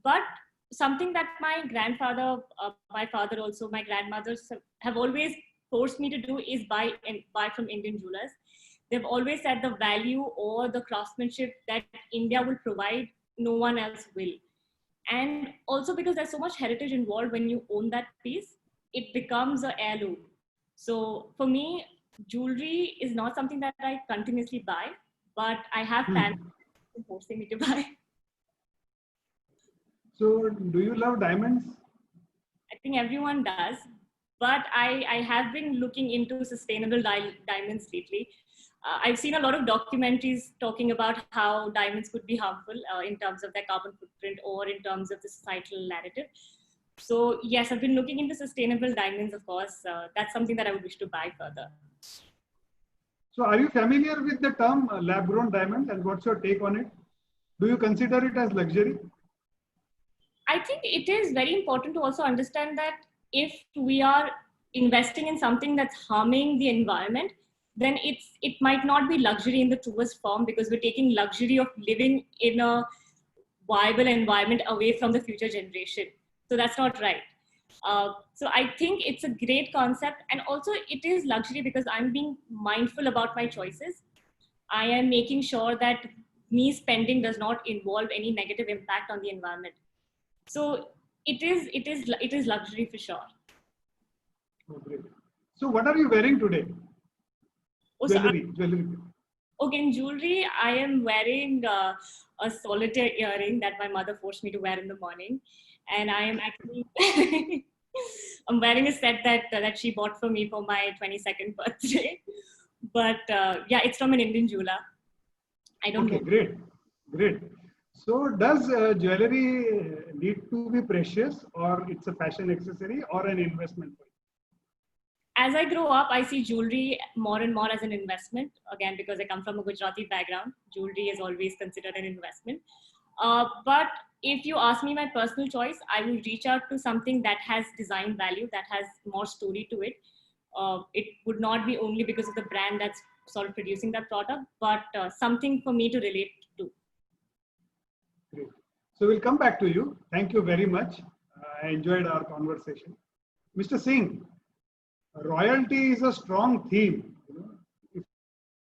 But something that my grandfather, my father also, my grandmothers have always forced me to do is buy from Indian jewelers. They've always said the value or the craftsmanship that India will provide, no one else will. And also because there's so much heritage involved when you own that piece, it becomes an heirloom. So for me, jewelry is not something that I continuously buy, but I have family forcing me to buy.
So do you love diamonds?
I think everyone does, but I have been looking into sustainable diamonds lately. I've seen a lot of documentaries talking about how diamonds could be harmful in terms of their carbon footprint or in terms of the societal narrative. So yes, I've been looking into sustainable diamonds, of course. That's something that I would wish to buy further.
So are you familiar with the term lab-grown diamond and what's your take on it? Do you consider it as luxury?
I think it is very important to also understand that if we are investing in something that's harming the environment, then it might not be luxury in the truest form because we're taking luxury of living in a viable environment away from the future generation. So that's not right. So I think it's a great concept, and also it is luxury because I'm being mindful about my choices. I am making sure that me spending does not involve any negative impact on the environment. So it is luxury for sure.
Oh, great. So what are you wearing today?
Oh,
Jewelry.
Okay, in jewelry, I am wearing a solitaire earring that my mother forced me to wear in the morning. And I am actually, I'm wearing a set that she bought for me for my 22nd birthday. But yeah, it's from an Indian jeweler. I don't
Okay,
know.
great, great. So does jewelry need to be precious, or it's a fashion accessory or an investment?
As I grow up, I see jewelry more and more as an investment. Again, because I come from a Gujarati background, jewelry is always considered an investment. But if you ask me my personal choice, I will reach out to something that has design value, that has more story to it. It would not be only because of the brand that's sort of producing that product, but something for me to relate to.
Great. So we'll come back to you. Thank you very much. I enjoyed our conversation. Mr. Singh, royalty is a strong theme. If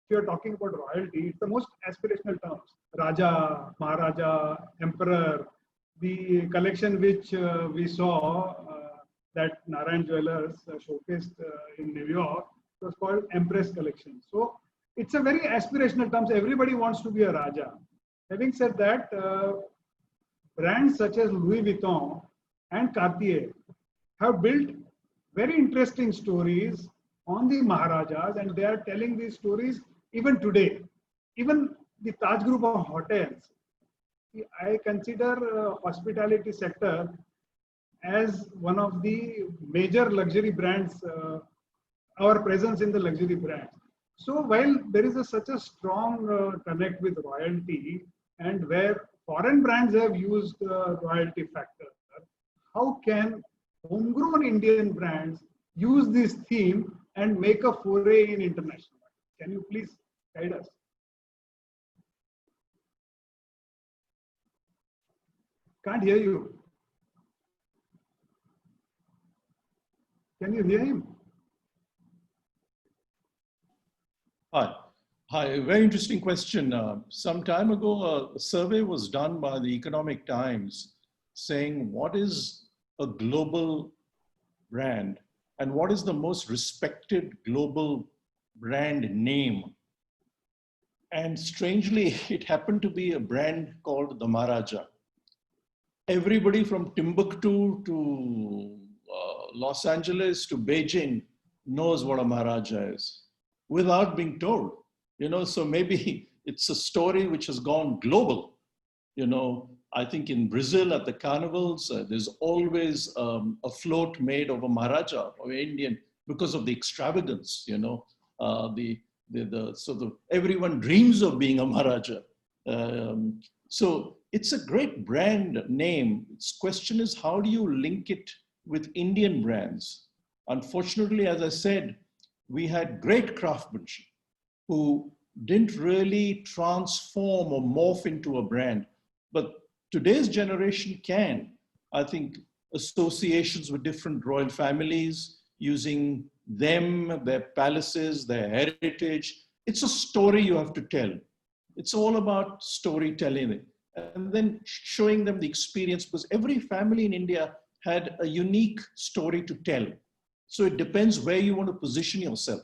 you're talking about royalty, it's the most aspirational terms. Raja, Maharaja, Emperor, the collection which we saw that Narayan Jewelers showcased in New York was called Empress Collection. So it's a very aspirational terms. Everybody wants to be a Raja. Having said that, brands such as Louis Vuitton and Cartier have built very interesting stories on the Maharajas, and they are telling these stories even today. Even the Taj Group of hotels, I consider hospitality sector as one of the major luxury brands, our presence in the luxury brands. So while there is such a strong connect with royalty, and where foreign brands have used royalty factor, how can homegrown Indian brands use this theme and make a foray in international market? Can you please guide us? Can't hear you. Can you hear him?
Hi. Hi, very interesting question. Some time ago, a survey was done by the Economic Times saying what is a global brand and what is the most respected global brand name. And strangely, it happened to be a brand called the Maharaja. Everybody from Timbuktu to Los Angeles to Beijing knows what a Maharaja is without being told. So maybe it's a story which has gone global. I think in Brazil at the carnivals, there's always a float made of a Maharaja or Indian because of the extravagance. Everyone dreams of being a Maharaja. So it's a great brand name. Its question is, how do you link it with Indian brands? Unfortunately, as I said, we had great craftsmanship who didn't really transform or morph into a brand. But today's generation can. I think associations with different royal families, using them, their palaces, their heritage. It's a story you have to tell. It's all about storytelling and then showing them the experience, because every family in India had a unique story to tell. So it depends where you want to position yourself.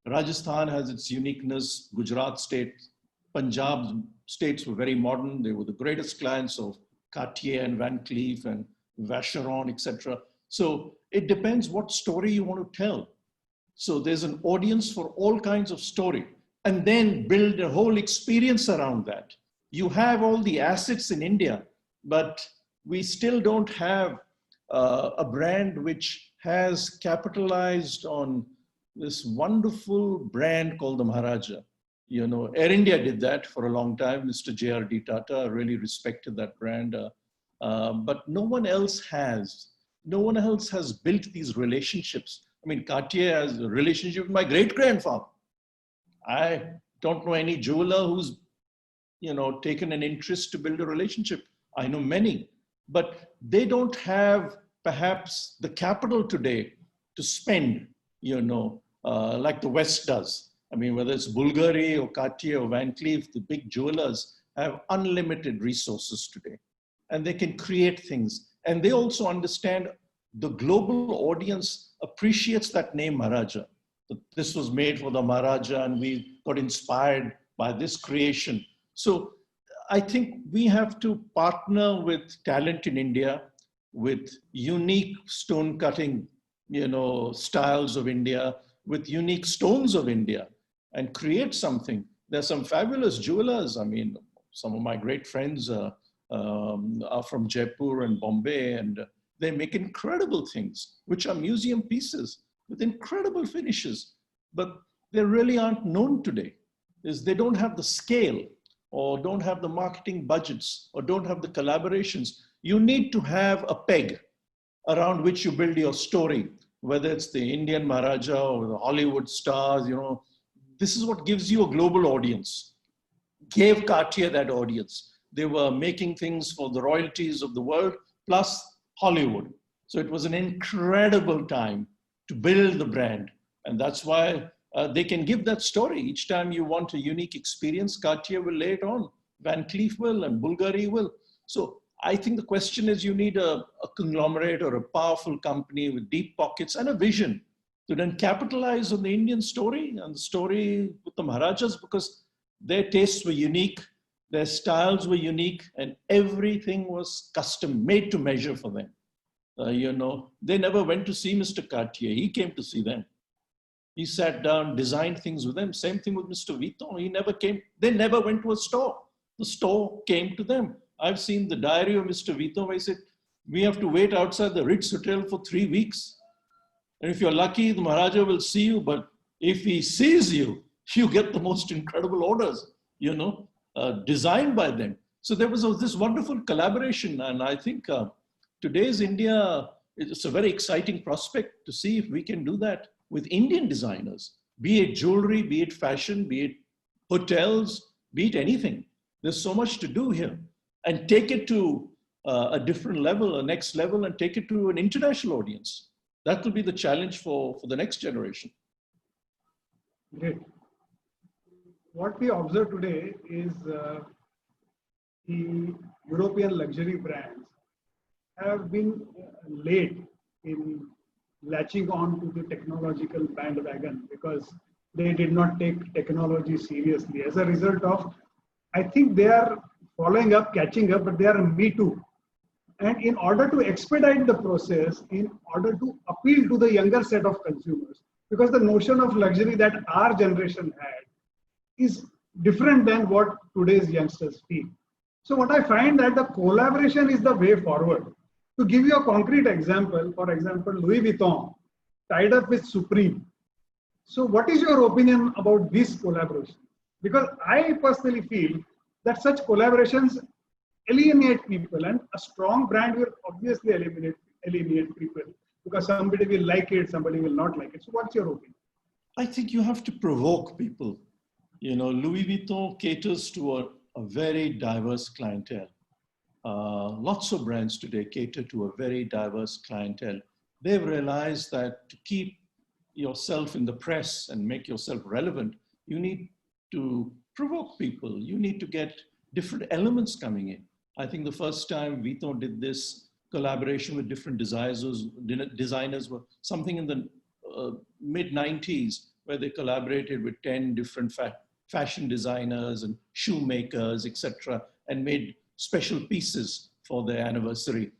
Rajasthan has its uniqueness, Gujarat state, Punjab states were very modern. They were the greatest clients of Cartier and Van Cleef and Vacheron, etc. So it depends what story you want to tell. So there's an audience for all kinds of story, and then build a whole experience around that. You have all the assets in India, but we still don't have a brand which has capitalized on this wonderful brand called the Maharaja. Air India did that for a long time. Mr. J.R.D. Tata really respected that brand, but no one else has. No one else has built these relationships. I mean, Cartier has a relationship with my great-grandfather. I don't know any jeweler who's, taken an interest to build a relationship. I know many, but they don't have perhaps the capital today to spend, like the West does. I mean, whether it's Bulgari or Cartier or Van Cleef, the big jewelers have unlimited resources today, and they can create things. And they also understand the global audience appreciates that name Maharaja. This was made for the Maharaja, and we got inspired by this creation. So I think we have to partner with talent in India, with unique stone cutting, styles of India, with unique stones of India, and create something. There's some fabulous jewelers. I mean, some of my great friends are from Jaipur and Bombay, and they make incredible things, which are museum pieces with incredible finishes, but they really aren't known today. They don't have the scale, or don't have the marketing budgets, or don't have the collaborations. You need to have a peg around which you build your story, whether it's the Indian Maharaja or the Hollywood stars. This is what gives you a global audience. Gave Cartier that audience. They were making things for the royalties of the world, plus Hollywood. So it was an incredible time to build the brand. And that's why they can give that story. Each time you want a unique experience, Cartier will lay it on. Van Cleef will, and Bulgari will. So I think the question is, you need a conglomerate or a powerful company with deep pockets and a vision to then capitalize on the Indian story and the story with the Maharajas, because their tastes were unique, their styles were unique, and everything was custom, made to measure for them. They never went to see Mr. Cartier. He came to see them. He sat down, designed things with them. Same thing with Mr. Vuitton. They never went to a store. The store came to them. I've seen the diary of Mr. Vuitton where he said, we have to wait outside the Ritz Hotel for 3 weeks. And if you're lucky, the Maharaja will see you, but if he sees you, you get the most incredible orders, designed by them. So there was this wonderful collaboration. And I think today's India, it's a very exciting prospect to see if we can do that with Indian designers, be it jewelry, be it fashion, be it hotels, be it anything. There's so much to do here, and take it to a different level, a next level, and take it to an international audience. That will be the challenge for the next generation.
Great. What we observe today is the European luxury brands have been late in latching on to the technological bandwagon because they did not take technology seriously. As a result of, I think they are following up, catching up, but they are me too. And in order to expedite the process, in order to appeal to the younger set of consumers, because the notion of luxury that our generation had is different than what today's youngsters feel. So what I find that the collaboration is the way forward. To give you a concrete example, for example, Louis Vuitton tied up with Supreme. So what is your opinion about this collaboration? Because I personally feel that such collaborations alienate people, and a strong brand will obviously alienate people because somebody will like it, somebody will not like it. So what's your opinion?
I think you have to provoke people. Louis Vuitton caters to a very diverse clientele. Lots of brands today cater to a very diverse clientele. They've realized that to keep yourself in the press and make yourself relevant, you need to provoke people. You need to get different elements coming in. I think the first time Vuitton did this collaboration with different designers were something in the mid-90s, where they collaborated with 10 different fashion designers and shoemakers, etc., and made special pieces for their anniversary.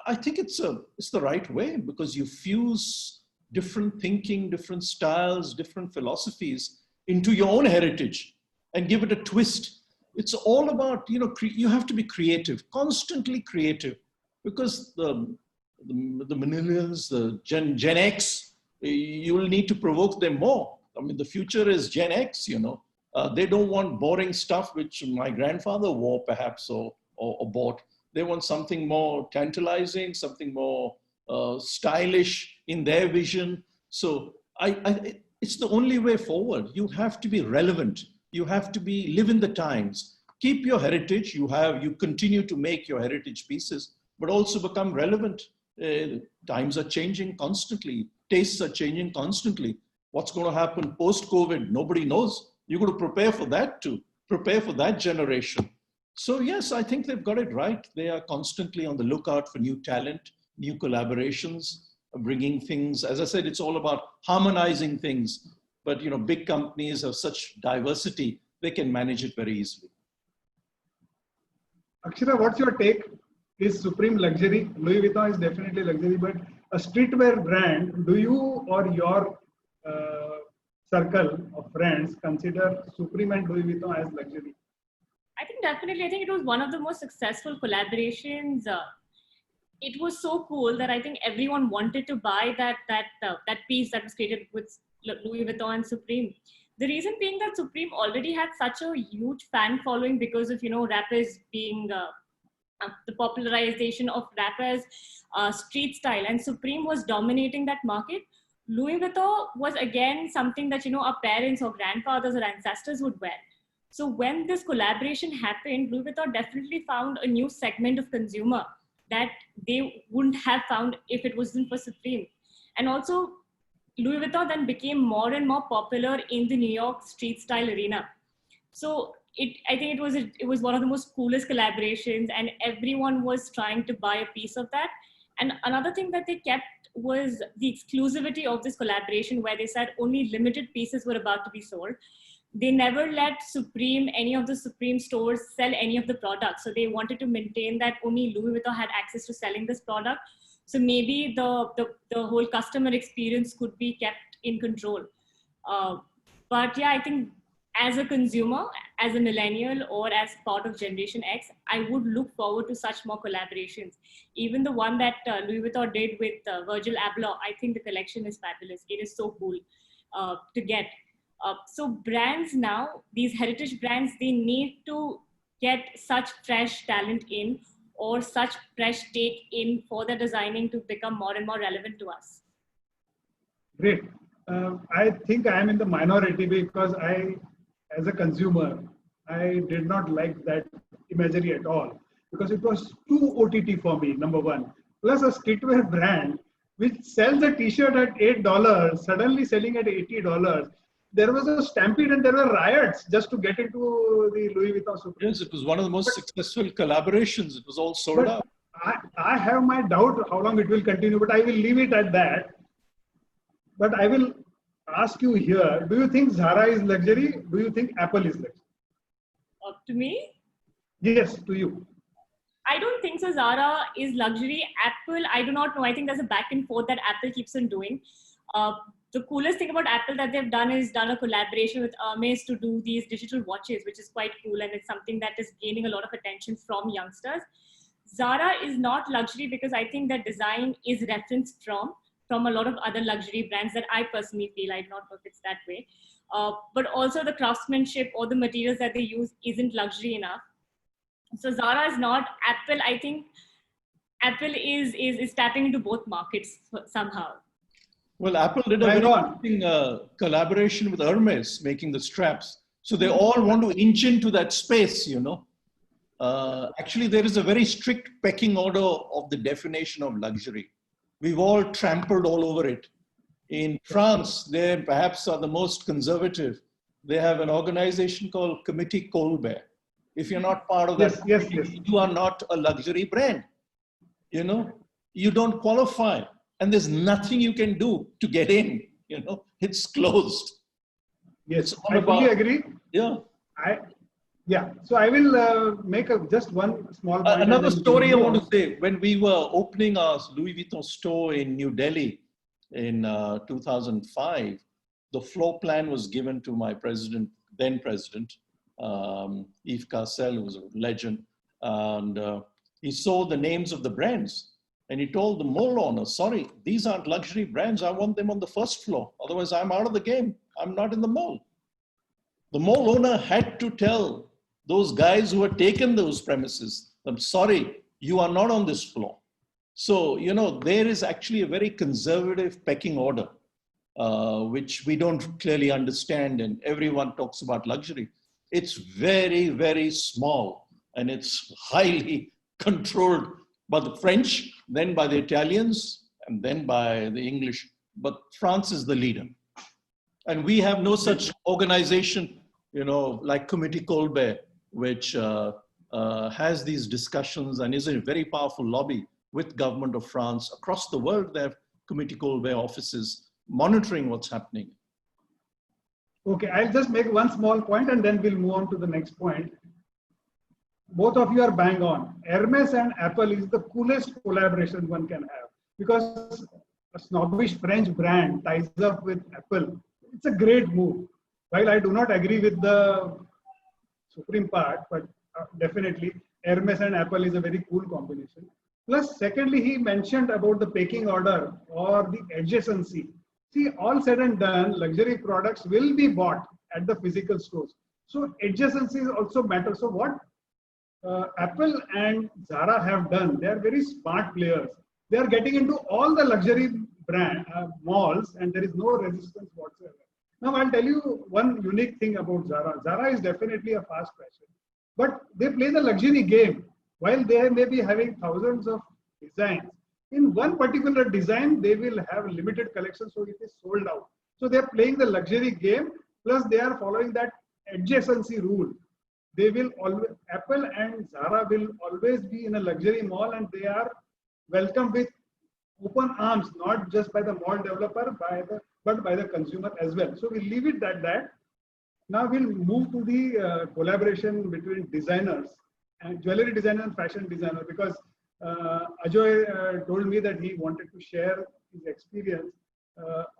I think it's the right way, because you fuse different thinking, different styles, different philosophies into your own heritage and give it a twist. It's all about, you have to be creative, constantly creative, because the millennials, the Gen X, you will need to provoke them more. I mean, the future is Gen X, they don't want boring stuff which my grandfather wore perhaps or bought. They want something more tantalizing, something more stylish in their vision. So it's the only way forward. You have to be relevant. You have to live in the times. Keep your heritage. You continue to make your heritage pieces, but also become relevant. Times are changing constantly. Tastes are changing constantly. What's going to happen post-COVID? Nobody knows. You've got to prepare for that too. Prepare for that generation. So yes, I think they've got it right. They are constantly on the lookout for new talent, new collaborations, bringing things. As I said, it's all about harmonizing things. But big companies have such diversity, they can manage it very easily.
Akshara, what's your take? is Supreme luxury? Louis Vuitton is definitely luxury, but a streetwear brand, do you or your circle of friends consider Supreme and Louis Vuitton as luxury?
I think definitely. I think it was one of the most successful collaborations. It was so cool that I think everyone wanted to buy that piece that was created with Louis Vuitton and Supreme. The reason being that Supreme already had such a huge fan following because of rappers being the popularization of rappers street style, and Supreme was dominating that market. Louis Vuitton was again something that our parents or grandfathers or ancestors would wear. So when this collaboration happened, Louis Vuitton definitely found a new segment of consumer that they wouldn't have found if it wasn't for Supreme. And also, Louis Vuitton then became more and more popular in the New York street style arena. So I think it was one of the most coolest collaborations, and everyone was trying to buy a piece of that. And another thing that they kept was the exclusivity of this collaboration, where they said only limited pieces were about to be sold. They never let any of the Supreme stores sell any of the products. So they wanted to maintain that only Louis Vuitton had access to selling this product. So maybe the whole customer experience could be kept in control. But yeah, I think as a consumer, as a millennial, or as part of Generation X, I would look forward to such more collaborations. Even the one that Louis Vuitton did with Virgil Abloh, I think the collection is fabulous. It is so cool to get. So brands now, these heritage brands, they need to get such fresh talent in or such fresh take in for the designing to become more and more relevant to us.
Great. I think I am in the minority because as a consumer, I did not like that imagery at all because it was too OTT for me, number one. Plus a streetwear brand which sells a t-shirt at $8, suddenly selling at $80. There was a stampede and there were riots just to get into the Louis Vuitton Supreme.
Yes, it was one of the most successful collaborations. It was all sold out.
I have my doubt how long it will continue, but I will leave it at that. But I will ask you here, do you think Zara is luxury? Do you think Apple is luxury?
To me?
Yes, to you.
I don't think so. Zara is luxury. Apple, I do not know. I think there's a back and forth that Apple keeps on doing. The coolest thing about Apple that they've done is done a collaboration with Hermes to do these digital watches, which is quite cool. And it's something that is gaining a lot of attention from youngsters. Zara is not luxury because I think that design is referenced from a lot of other luxury brands that I personally feel. I do not know if it's that way. But also the craftsmanship or the materials that they use isn't luxury enough. So Zara is not. Apple, I think Apple is tapping into both markets somehow.
Well, Apple did a very interesting collaboration with Hermes, making the straps. So they all want to inch into that space, Actually, there is a very strict pecking order of the definition of luxury. We've all trampled all over it. In France, they perhaps are the most conservative. They have an organization called Committee Colbert. If you're not part of that,
yes.
You are not a luxury brand. You don't qualify. And there's nothing you can do to get in, it's closed.
Yes, I fully agree.
Yeah.
So I will make just one small point.
Another story I want to say, when we were opening our Louis Vuitton store in New Delhi in 2005, the floor plan was given to my then president, Yves Carcel, who was a legend. And he saw the names of the brands. And he told the mall owner, sorry, these aren't luxury brands. I want them on the first floor. Otherwise, I'm out of the game. I'm not in the mall. The mall owner had to tell those guys who had taken those premises, I'm sorry, you are not on this floor. So, there is actually a very conservative pecking order, which we don't clearly understand. And everyone talks about luxury. It's very, very small. And it's highly controlled by the French, then by the Italians, and then by the English. But France is the leader. And we have no such organization, like Committee Colbert, which has these discussions and is a very powerful lobby with government of France. Across the world, they have Committee Colbert offices monitoring what's happening.
Okay, I'll just make one small point and then we'll move on to the next point. both of you are bang on. Hermes and Apple is the coolest collaboration one can have, because a snobbish French brand ties up with Apple. It's a great move. While I do not agree with the supreme part, but definitely Hermes and Apple is a very cool combination. Plus, secondly, he mentioned about the pecking order or the adjacency. See, all said and done, luxury products will be bought at the physical stores. So adjacencies also matter. So what Apple and Zara have done, they are very smart players. They are getting into all the luxury brand malls, and there is no resistance whatsoever. Now, I'll tell you one unique thing about Zara. Zara is definitely a fast fashion, but they play the luxury game. While they may be having thousands of designs, in one particular design, they will have limited collection, so it is sold out. So they are playing the luxury game, plus they are following that adjacency rule. They will always, Apple and Zara will always be in a luxury mall, and they are welcomed with open arms, not just by the mall developer, but by the consumer as well. So we'll leave it at that. Now we'll move to the collaboration between designers and jewelry designer and fashion designer, because Ajoy told me that he wanted to share his experience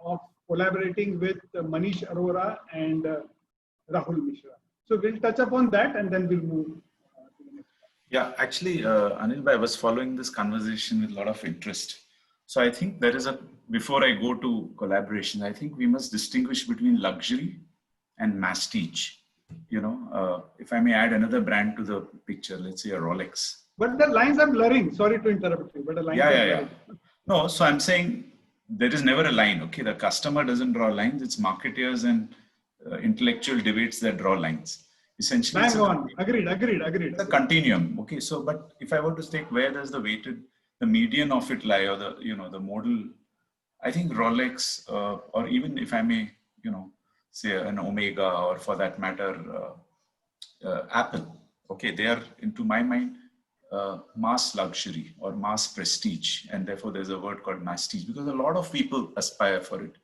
of collaborating with Manish Arora and Rahul Mishra. So we'll touch upon that and then we'll move to the next part.
Yeah, actually, Anil, I was following this conversation with a lot of interest. So I think there is before I go to collaboration, I think we must distinguish between luxury and masstige. You know, if I may add another brand to the picture, let's say a Rolex.
But the lines are blurring. Sorry to interrupt you, but the lines are blurring.
No, so I'm saying there is never a line. Okay, the customer doesn't draw lines. It's marketeers and intellectual debates that draw lines. Essentially,
bang on. Agreed.
It's a continuum. Okay, so but if I were to take where does the median of it lie, or the model, I think Rolex, or even if I may, say an Omega, or for that matter, Apple. Okay, they are, into my mind, mass luxury or mass prestige, and therefore there's a word called masstige, because a lot of people aspire for it,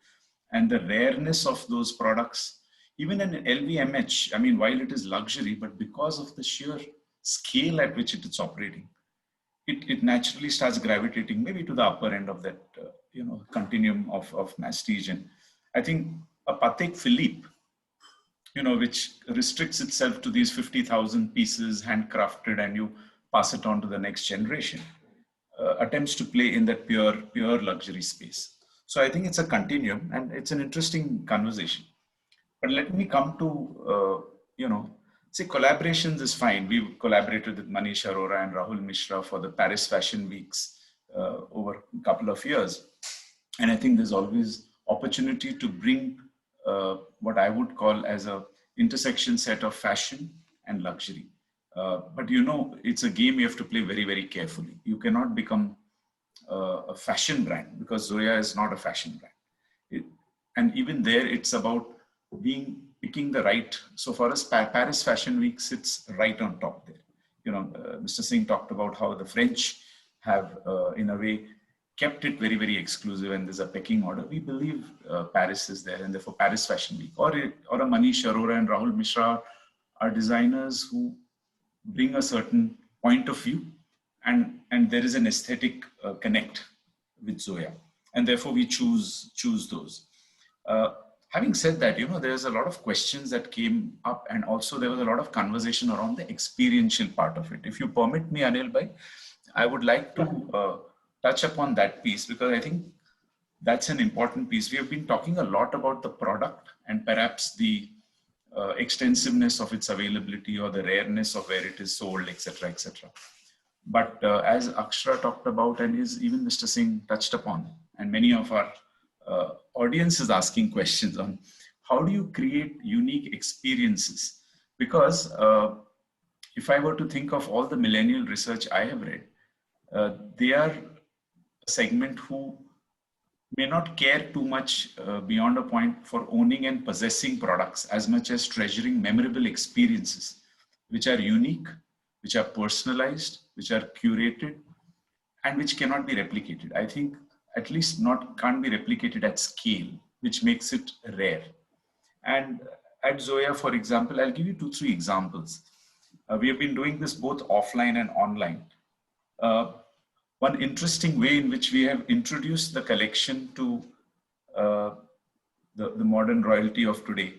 and the rareness of those products, even in LVMH, I mean, while it is luxury, but because of the sheer scale at which it is operating, it naturally starts gravitating maybe to the upper end of that continuum of masstige. And I think a Patek Philippe, which restricts itself to these 50,000 pieces handcrafted, and you pass it on to the next generation, attempts to play in that pure luxury space. So I think it's a continuum, and it's an interesting conversation. But let me come to, say collaborations is fine. We've collaborated with Manish Arora and Rahul Mishra for the Paris Fashion Weeks over a couple of years. And I think there's always opportunity to bring what I would call as a intersection set of fashion and luxury. But it's a game you have to play very, very carefully. You cannot become a fashion brand, because Zoya is not a fashion brand. And even there, it's about picking the right. So for us, Paris Fashion Week sits right on top there. Mr. Singh talked about how the French have, in a way, kept it very, very exclusive, and there's a pecking order. We believe Paris is there, and therefore Paris Fashion Week, or a Manish Arora and Rahul Mishra are designers who bring a certain point of view, and there is an aesthetic connect with Zoya, and therefore we choose those. Having said that, there's a lot of questions that came up, and also there was a lot of conversation around the experiential part of it. If you permit me, Anil Bhai, I would like to touch upon that piece, because I think that's an important piece. We have been talking a lot about the product and perhaps the extensiveness of its availability or the rareness of where it is sold, etc., etc. But as Akshara talked about, and even Mr. Singh touched upon, and many of our audience is asking questions on how do you create unique experiences? Because if I were to think of all the millennial research I have read, they are a segment who may not care too much beyond a point for owning and possessing products as much as treasuring memorable experiences, which are unique, which are personalized, which are curated, and which cannot be replicated. I think at least can't be replicated at scale, which makes it rare. And at Zoya, for example, I'll give you 2-3 examples. We have been doing this both offline and online. One interesting way in which we have introduced the collection to the modern royalty of today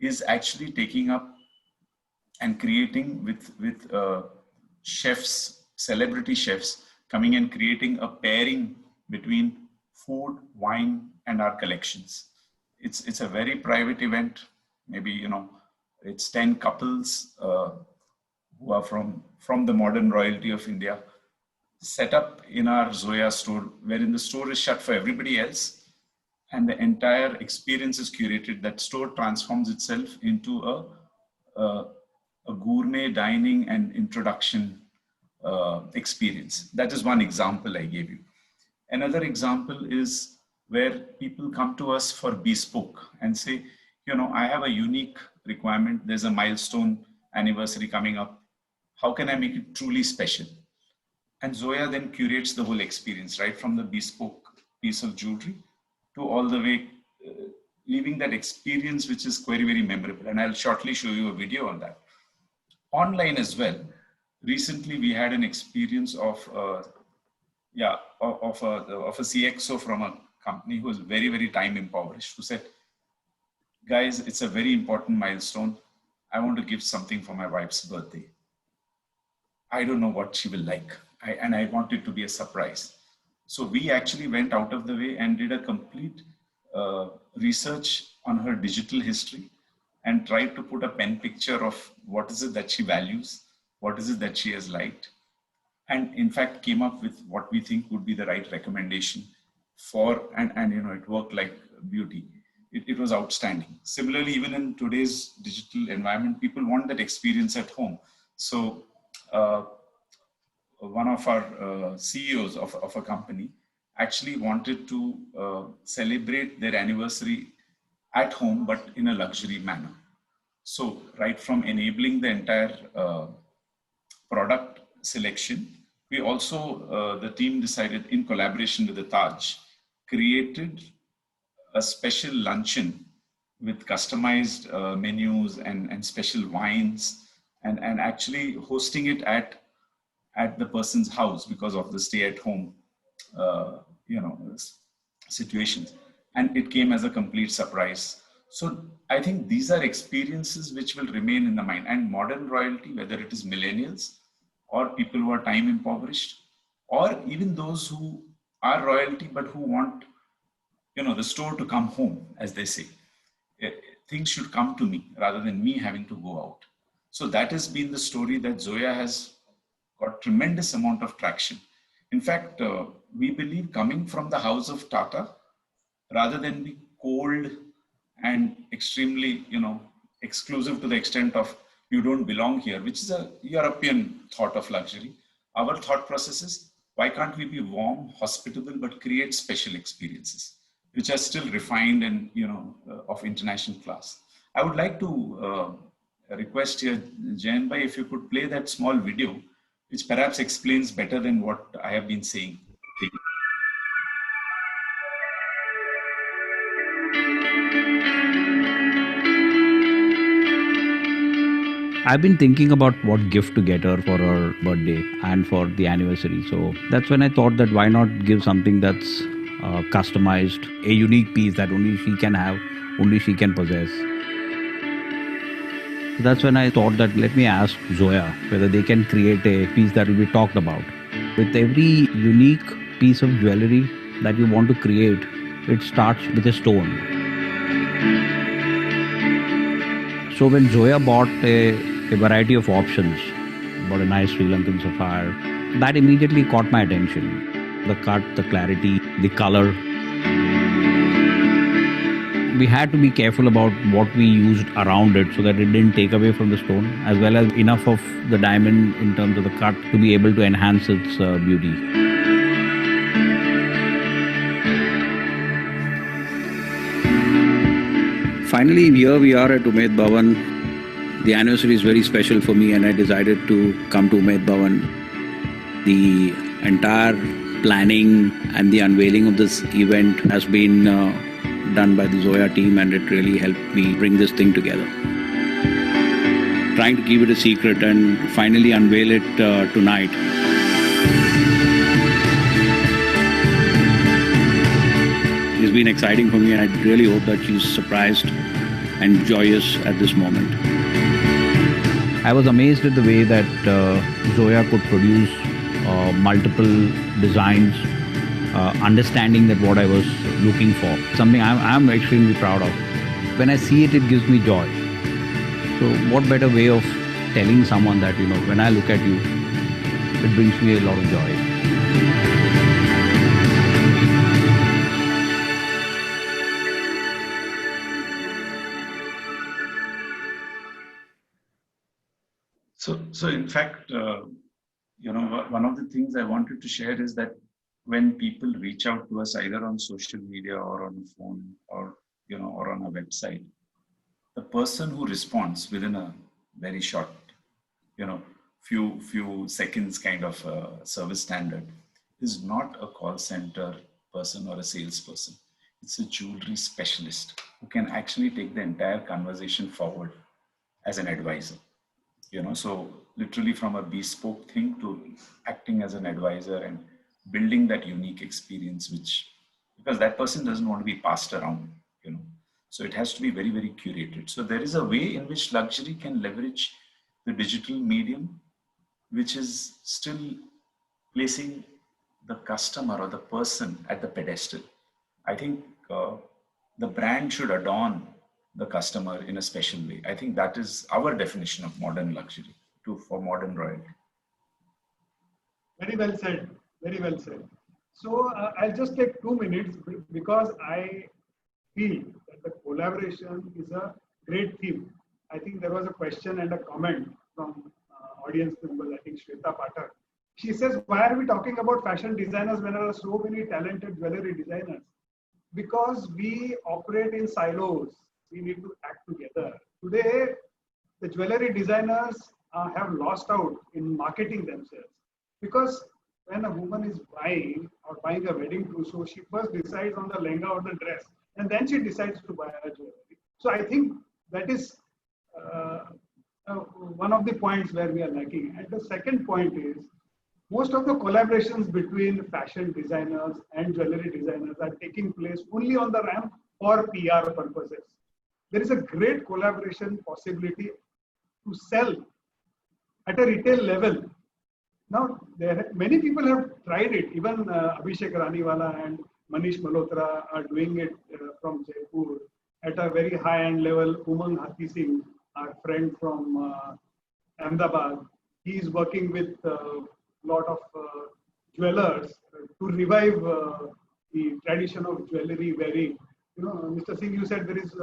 is actually taking up and creating with chefs, celebrity chefs, coming and creating a pairing between food, wine, and our collections. It's a very private event. Maybe, it's 10 couples who are from the modern royalty of India, set up in our Zoya store, wherein the store is shut for everybody else, and the entire experience is curated. That store transforms itself into a gourmet dining and introduction experience. That is one example I gave you. Another example is where people come to us for bespoke and say, I have a unique requirement. There's a milestone anniversary coming up. How can I make it truly special? And Zoya then curates the whole experience, right from the bespoke piece of jewelry to all the way, leaving that experience, which is very, very memorable. And I'll shortly show you a video on that. Online as well. Recently, we had an experience of a CXO from a company who was very, very time impoverished, who said, guys, it's a very important milestone. I want to give something for my wife's birthday. I don't know what she will like. And I want it to be a surprise. So we actually went out of the way and did a complete research on her digital history and tried to put a pen picture of what is it that she values, what is it that she has liked, and in fact came up with what we think would be the right recommendation for, and it worked like beauty. It was outstanding. Similarly, even in today's digital environment, people want that experience at home. So one of our CEOs of a company actually wanted to celebrate their anniversary at home, but in a luxury manner. So right from enabling the entire product selection, we also, the team decided in collaboration with the Taj, created a special luncheon with customized menus and special wines, and actually hosting it at the person's house because of the stay at home situations. And it came as a complete surprise. So I think these are experiences which will remain in the mind. And modern royalty, whether it is millennials or people who are time impoverished, or even those who are royalty but who want the store to come home, as they say. Things should come to me rather than me having to go out. So that has been the story that Zoya has got tremendous amount of traction. In fact, we believe coming from the house of Tata, rather than be cold and extremely, exclusive to the extent of you don't belong here, which is a European thought of luxury. Our thought process is, why can't we be warm, hospitable, but create special experiences, which are still refined and, of international class. I would like to request here, Jayan Bhai, if you could play that small video, which perhaps explains better than what I have been saying.
I've been thinking about what gift to get her for her birthday and for the anniversary. So that's when I thought that why not give something that's customized, a unique piece that only she can have, only she can possess. So that's when I thought that let me ask Zoya whether they can create a piece that will be talked about. With every unique piece of jewelry that you want to create, it starts with a stone. So when Zoya bought a variety of options, bought a nice Sri Lankan sapphire, that immediately caught my attention. The cut, the clarity, the color. We had to be careful about what we used around it so that it didn't take away from the stone, as well as enough of the diamond in terms of the cut to be able to enhance its beauty. Finally, here we are at Umaid Bhawan. The anniversary is very special for me and I decided to come to Umaid Bhawan. The entire planning and the unveiling of this event has been done by the Zoya team, and it really helped me bring this thing together. trying to keep it a secret and finally unveil it tonight. It's been exciting for me, and I really hope that she's surprised and joyous at this moment. I was amazed at the way that Zoya could produce multiple designs, understanding that what I was looking for, something I'm extremely proud of. When I see it, it gives me joy. So what better way of telling someone that, when I look at you, it brings me a lot of joy.
So in fact, one of the things I wanted to share is that when people reach out to us either on social media or on the phone or on a website, the person who responds within a very short, few seconds kind of service standard is not a call center person or a salesperson. It's a jewelry specialist who can actually take the entire conversation forward as an advisor. So literally from a bespoke thing to acting as an advisor and building that unique experience, because that person doesn't want to be passed around, So it has to be very, very curated. So there is a way in which luxury can leverage the digital medium, which is still placing the customer or the person at the pedestal. I think the brand should adorn the customer in a special way. I think that is our definition of modern luxury for modern royalty.
Very well said. Very well said. So I'll just take 2 minutes because I feel that the collaboration is a great theme. I think there was a question and a comment from audience members, I think Shweta Pathak. She says, why are we talking about fashion designers when there are so many talented jewelry designers? Because we operate in silos. We need to act together. Today, the jewelry designers have lost out in marketing themselves, because when a woman is buying a wedding trousseau, she first decides on the lehenga or the dress, and then she decides to buy a jewelry. So I think that is one of the points where we are lacking. And the second point is, most of the collaborations between fashion designers and jewelry designers are taking place only on the ramp for PR purposes. There is a great collaboration possibility to sell at a retail level. Now, many people have tried it. Even Abhishek Raniwala and Manish Malhotra are doing it from Jaipur at a very high-end level. Umang Hathi Singh, our friend from Ahmedabad, he is working with a lot of jewelers to revive the tradition of jewelry wearing. Mr. Singh, you said there is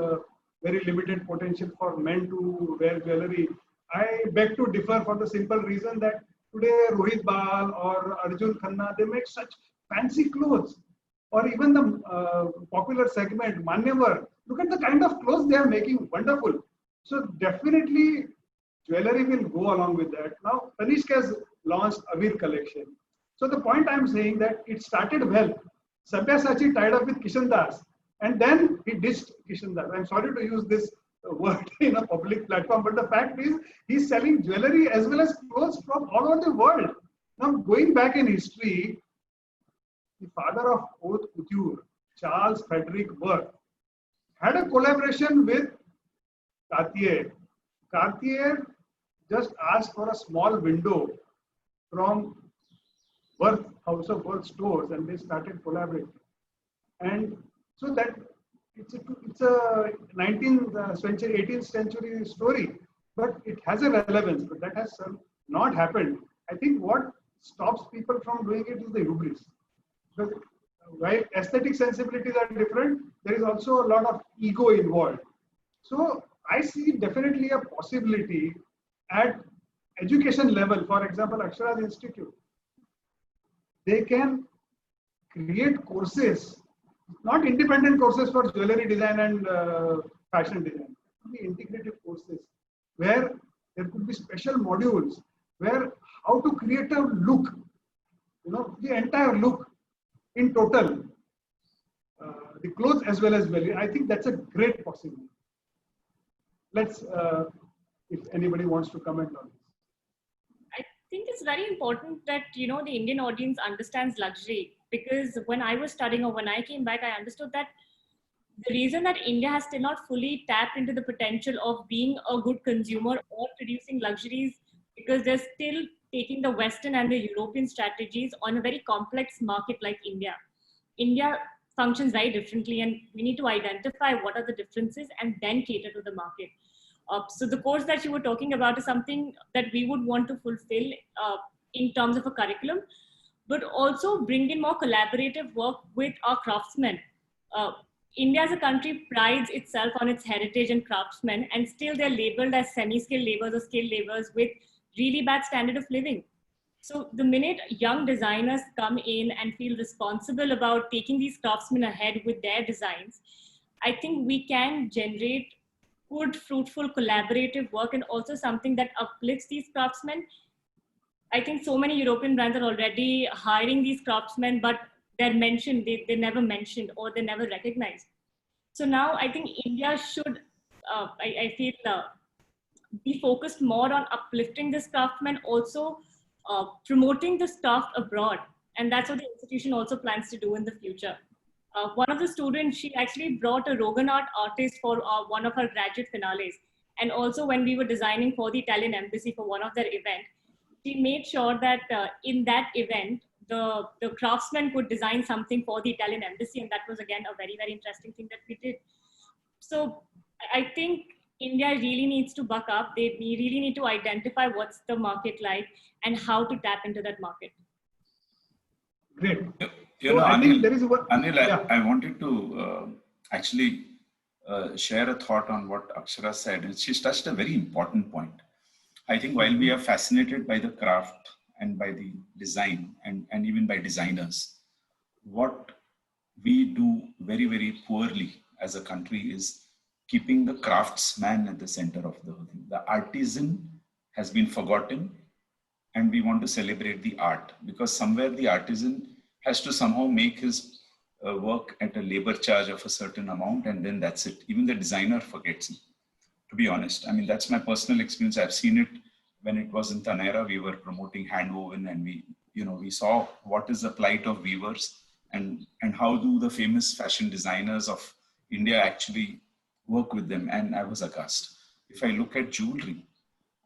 very limited potential for men to wear jewelry. I beg to differ for the simple reason that today Rohit Bal or Arjun Khanna, they make such fancy clothes. Or even the popular segment, Manyavar, look at the kind of clothes they are making, wonderful. So definitely jewelry will go along with that. Now, Tanishq has launched Avir collection. So the point I'm saying that it started well. Sabyasachi tied up with Kishan Das, and then he ditched Kishan Das. I'm sorry to use this word in a public platform, but the fact is he's selling jewelry as well as clothes from all over the world. Now, going back in history, the father of haute couture, Charles Frederick Worth, had a collaboration with Cartier. Cartier just asked for a small window from Worth, House of Worth stores, and they started collaborating. And so that it's a 19th century, 18th century story, but it has a relevance. But that has not happened. I think what stops people from doing it is the hubris. Because while aesthetic sensibilities are different, there is also a lot of ego involved. So I see definitely a possibility at education level. For example, Akshara's Institute, they can create courses, not independent courses for jewelry design and fashion design, only integrated courses where there could be special modules where how to create a look, the entire look in total, the clothes as well as jewelry. I think that's a great possibility. Let's if anybody wants to comment on this.
I think it's very important that, you know, the Indian audience understands luxury, because when I was studying or when I came back, I understood that the reason that India has still not fully tapped into the potential of being a good consumer or producing luxuries, because they're still taking the Western and the European strategies on a very complex market like India. India functions very differently, and we need to identify what are the differences and then cater to the market. So the course that you were talking about is something that we would want to fulfill in terms of a curriculum, but also bring in more collaborative work with our craftsmen. India as a country prides itself on its heritage and craftsmen, and still they're labeled as semi-skilled laborers or skilled laborers with really bad standard of living. So the minute young designers come in and feel responsible about taking these craftsmen ahead with their designs, I think we can generate good, fruitful, collaborative work, and also something that uplifts these craftsmen. I think so many European brands are already hiring these craftsmen, but they're mentioned, they're never mentioned, or they're never recognized. So now I think India should, I feel, be focused more on uplifting this craftsmen, also promoting this craft abroad. And that's what the institution also plans to do in the future. One of the students, she actually brought a Rogan art artist for one of her graduate finales. And also when we were designing for the Italian embassy for one of their events, she made sure that in that event, the craftsman could design something for the Italian embassy. And that was, again, a very, very interesting thing that we did. So I think India really needs to buck up. They really need to identify what's the market like and how to tap into that market.
Great.
You
So
know,
I think there is
Anil,
yeah.
I wanted to actually share a thought on what Akshara said. And she's touched a very important point. I think while we are fascinated by the craft and by the design and even by designers, what we do very, very poorly as a country is keeping the craftsman at the center of the whole thing. The artisan has been forgotten, and we want to celebrate the art, because somewhere the artisan has to somehow make his work at a labor charge of a certain amount, and then that's it. Even the designer forgets it, to be honest. I mean, that's my personal experience. I've seen it when it was in Taneira. We were promoting handwoven, and we saw what is the plight of weavers, and how do the famous fashion designers of India actually work with them. And I was aghast. If I look at jewelry,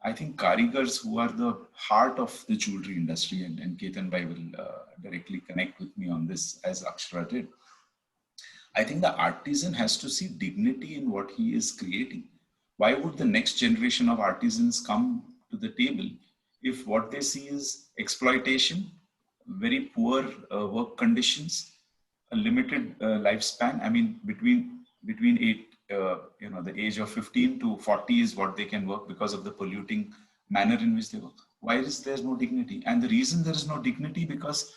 I think karigars, who are the heart of the jewelry industry, and Ketan Bhai will directly connect with me on this, as Akshara did. I think the artisan has to see dignity in what he is creating. Why would the next generation of artisans come to the table if what they see is exploitation, very poor work conditions, a limited lifespan? I mean, between the age of 15 to 40 is what they can work because of the polluting manner in which they work. Why is there no dignity? And the reason there is no dignity, because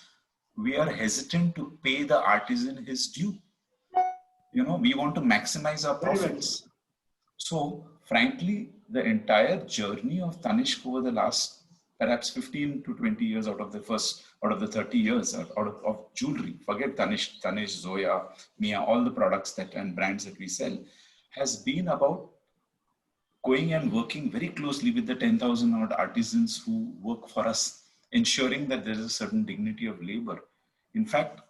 we are hesitant to pay the artisan his due. We want to maximize our profits. So frankly, the entire journey of Tanishq over the last perhaps 15 to 20 years out of the 30 years of jewelry, forget Tanishq, Zoya, Mia, all the products and brands that we sell, has been about going and working very closely with the 10,000 odd artisans who work for us, ensuring that there is a certain dignity of labor. In fact,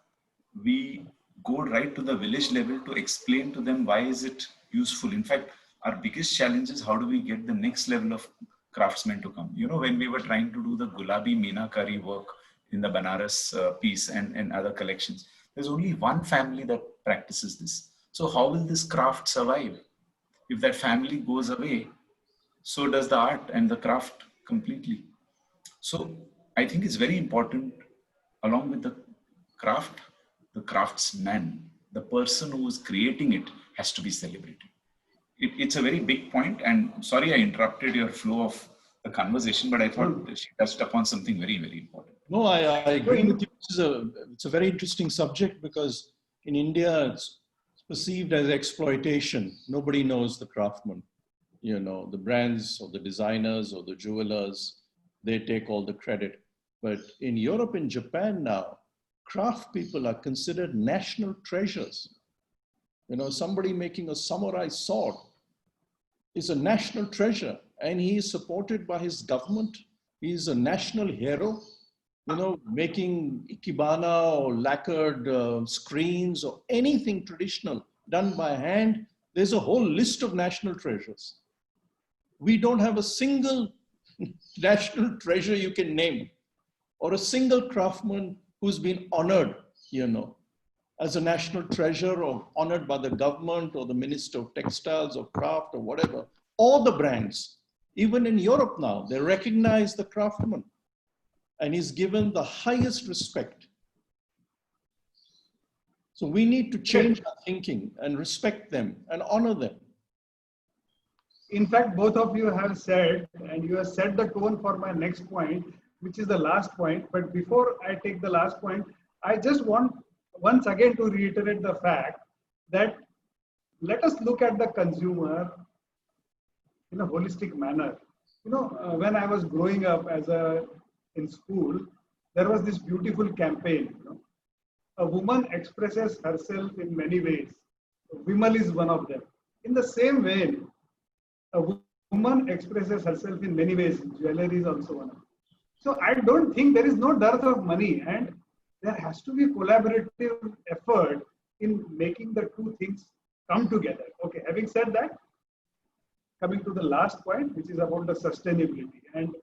we go right to the village level to explain to them why is it useful. In fact, our biggest challenge is how do we get the next level of craftsmen to come. When we were trying to do the Gulabi Meenakari work in the Banaras piece and other collections, there's only one family that practices this. So how will this craft survive? If that family goes away, so does the art and the craft completely. So I think it's very important, along with the craft, the craftsman, the person who is creating it, has to be celebrated. It's a very big point, and sorry I interrupted your flow of the conversation, but I thought she touched upon something very, very important.
No, I agree with you. It's a very interesting subject, because in India, it's perceived as exploitation. Nobody knows the craftsman. The brands or the designers or the jewelers, they take all the credit. But in Europe and Japan now, craft people are considered national treasures. Somebody making a samurai sword is a national treasure. and he is supported by his government. He's a national hero, you know, making ikebana or lacquered screens or anything traditional done by hand. There's a whole list of national treasures. We don't have a single national treasure you can name, or a single craftsman who's been honored, you know, as a national treasure or honored by the government or the Minister of Textiles or Craft or whatever, or the brands. Even in Europe now, they recognize the craftsman and he's given the highest respect. So we need to change our thinking and respect them and honor them.
In fact, both of you have said, and you have set the tone for my next point, which is the last point. But before I take the last point, I just want once again to reiterate the fact that let us look at the consumer in a holistic manner. You know, when I was growing up in school, there was this beautiful campaign. You know, a woman expresses herself in many ways. Vimal is one of them. In the same way, a woman expresses herself in many ways. Jewelry is also one of them. So I don't think there is no dearth of money, and there has to be collaborative effort in making the two things come together. Okay, having said that, coming to the last point, which is about the sustainability. And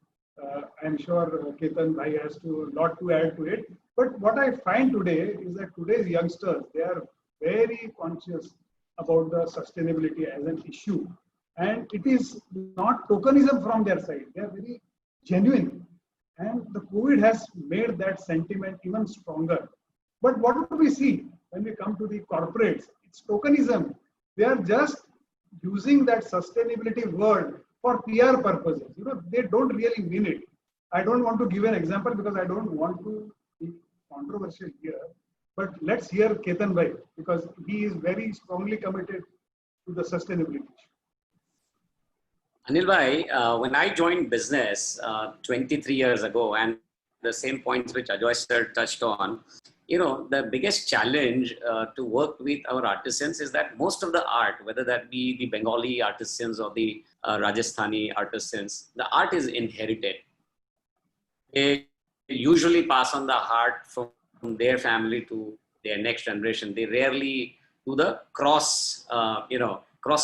I'm sure Ketan Bhai has a lot to add to it. But what I find today is that today's youngsters, they are very conscious about the sustainability as an issue. And it is not tokenism from their side. They are very genuine. And the COVID has made that sentiment even stronger. But what do we see when we come to the corporates? It's tokenism. They are just using that sustainability word for PR purposes. You know, they don't really mean it. I don't want to give an example because I don't want to be controversial here. But let's hear Ketan Bhai, because he is very strongly committed to the sustainability.
Anil Bhai, when I joined business 23 years ago, and the same points which Ajoy sir touched on, you know, the biggest challenge to work with our artisans is that most of the art, whether that be the Bengali artisans or the Rajasthani artisans, the art is inherited. They usually pass on the art from their family to their next generation. They rarely do the cross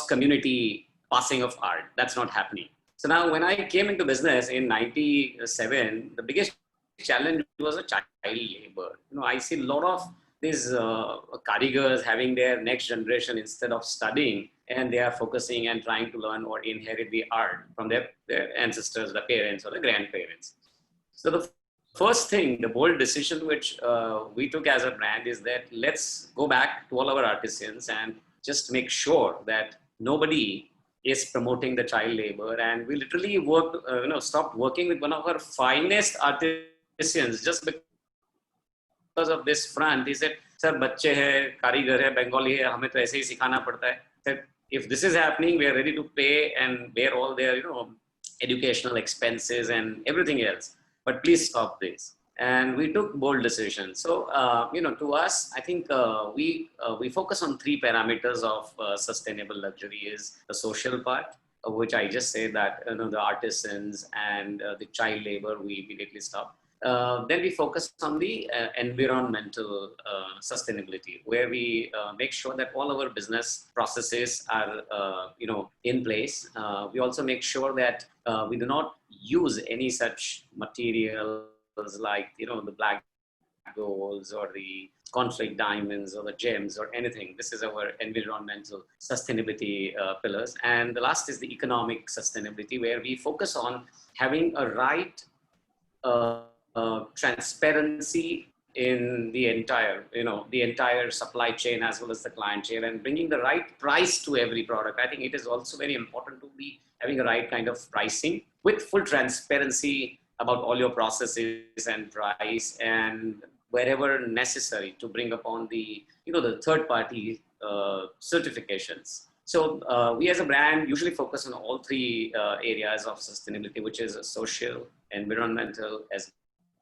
community passing of art. That's not happening. So now when I came into business in 97, the biggest challenge was a child labor. You know, I see a lot of these karigars having their next generation instead of studying, and they are focusing and trying to learn or inherit the art from their ancestors, the parents or the grandparents. So the first thing, the bold decision which we took as a brand is that let's go back to all our artisans and just make sure that nobody is promoting the child labor. And we literally worked, stopped working with one of our finest artisans just because of this front. He said, "Sir, bacche hai, karigar hai, Bengali hai, hame to aise hi sikhana padta hai." Said, if this is happening, we are ready to pay and bear all their, educational expenses and everything else. But please stop this. And we took bold decisions. So, to us, I think we focus on three parameters of sustainable luxury: is the social part, which I just say that, the artisans and the child labor, we immediately stop. Then we focus on the environmental sustainability, where we make sure that all our business processes are, in place. We also make sure that we do not use any such materials like, the black golds or the conflict diamonds or the gems or anything. This is our environmental sustainability pillars. And the last is the economic sustainability, where we focus on having a right transparency in the entire supply chain as well as the client chain, and bringing the right price to every product. I think it is also very important to be having a right kind of pricing with full transparency about all your processes and price, and wherever necessary to bring upon the, the third party certifications. So we as a brand usually focus on all three areas of sustainability, which is social, environmental, as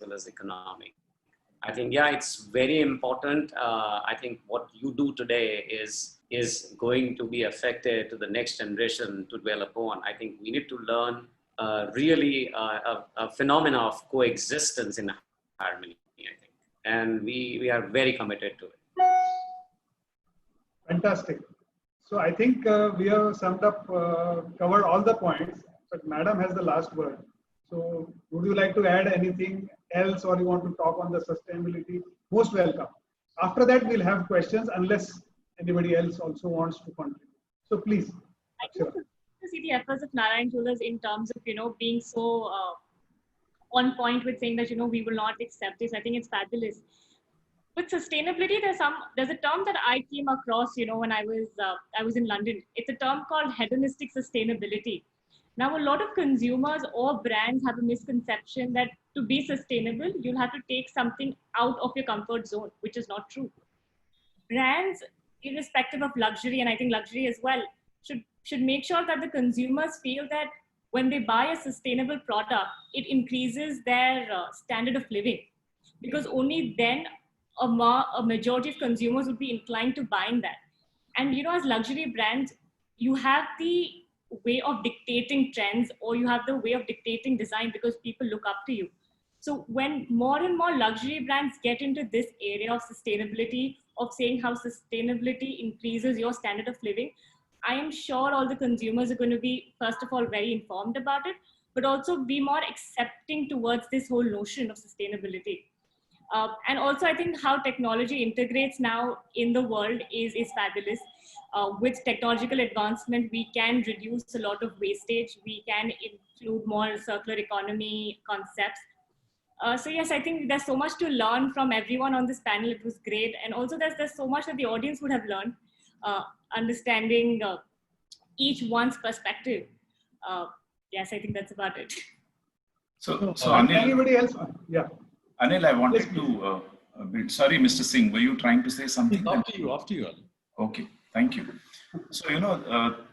well as economic. I think, yeah, it's very important. I think what you do today is going to be affected to the next generation to dwell upon. I think we need to learn really a phenomena of coexistence in harmony, I think. And we are very committed to it.
Fantastic. So I think we have summed up, covered all the points, but Madam has the last word. So would you like to add anything else, or you want to talk on the sustainability? Most welcome. After that, we'll have questions unless anybody else also wants to contribute. So please.
I think to see the efforts of Narayan Jewellers in terms of, being so on point with saying that, we will not accept this. I think it's fabulous. With sustainability, there's a term that I came across, when I was in London. It's a term called hedonistic sustainability. Now, a lot of consumers or brands have a misconception that to be sustainable, you'll have to take something out of your comfort zone, which is not true. Brands, irrespective of luxury, and I think luxury as well, should make sure that the consumers feel that when they buy a sustainable product, it increases their standard of living. Because only then a majority of consumers would be inclined to buying that. And, as luxury brands, you have the way of dictating trends, or you have the way of dictating design because people look up to you. So when more and more luxury brands get into this area of sustainability, of saying how sustainability increases your standard of living, I am sure all the consumers are going to be, first of all, very informed about it, but also be more accepting towards this whole notion of sustainability. And also, I think how technology integrates now in the world is fabulous. With technological advancement, we can reduce a lot of wastage. We can include more circular economy concepts. So yes, I think there's so much to learn from everyone on this panel. It was great. And also there's so much that the audience would have learned, understanding each one's perspective. Yes, I think that's about it.
So Anil,
anybody else? Yeah.
Anil, I wanted to, sorry, Mr. Singh, were you trying to say something?
After you, Anil.
Okay, thank you. So,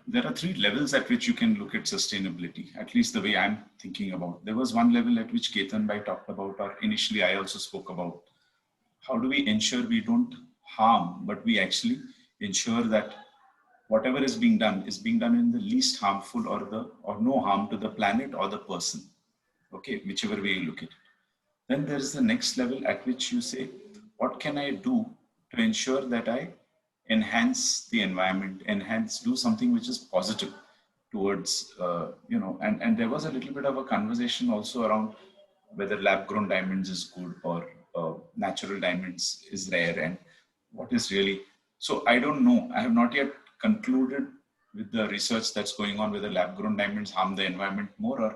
there are three levels at which you can look at sustainability, at least the way I'm thinking about. There was one level at which Ketan Bhai talked about, or initially I also spoke about. How do we ensure we don't harm, but we actually ensure that whatever is being done in the least harmful or no harm to the planet or the person. Okay, whichever way you look at it. Then there is the next level at which you say, what can I do to ensure that I enhance the environment, do something which is positive towards, and there was a little bit of a conversation also around whether lab-grown diamonds is good or natural diamonds is rare, and what is really. So I don't know. I have not yet concluded with the research that's going on whether lab-grown diamonds harm the environment more, or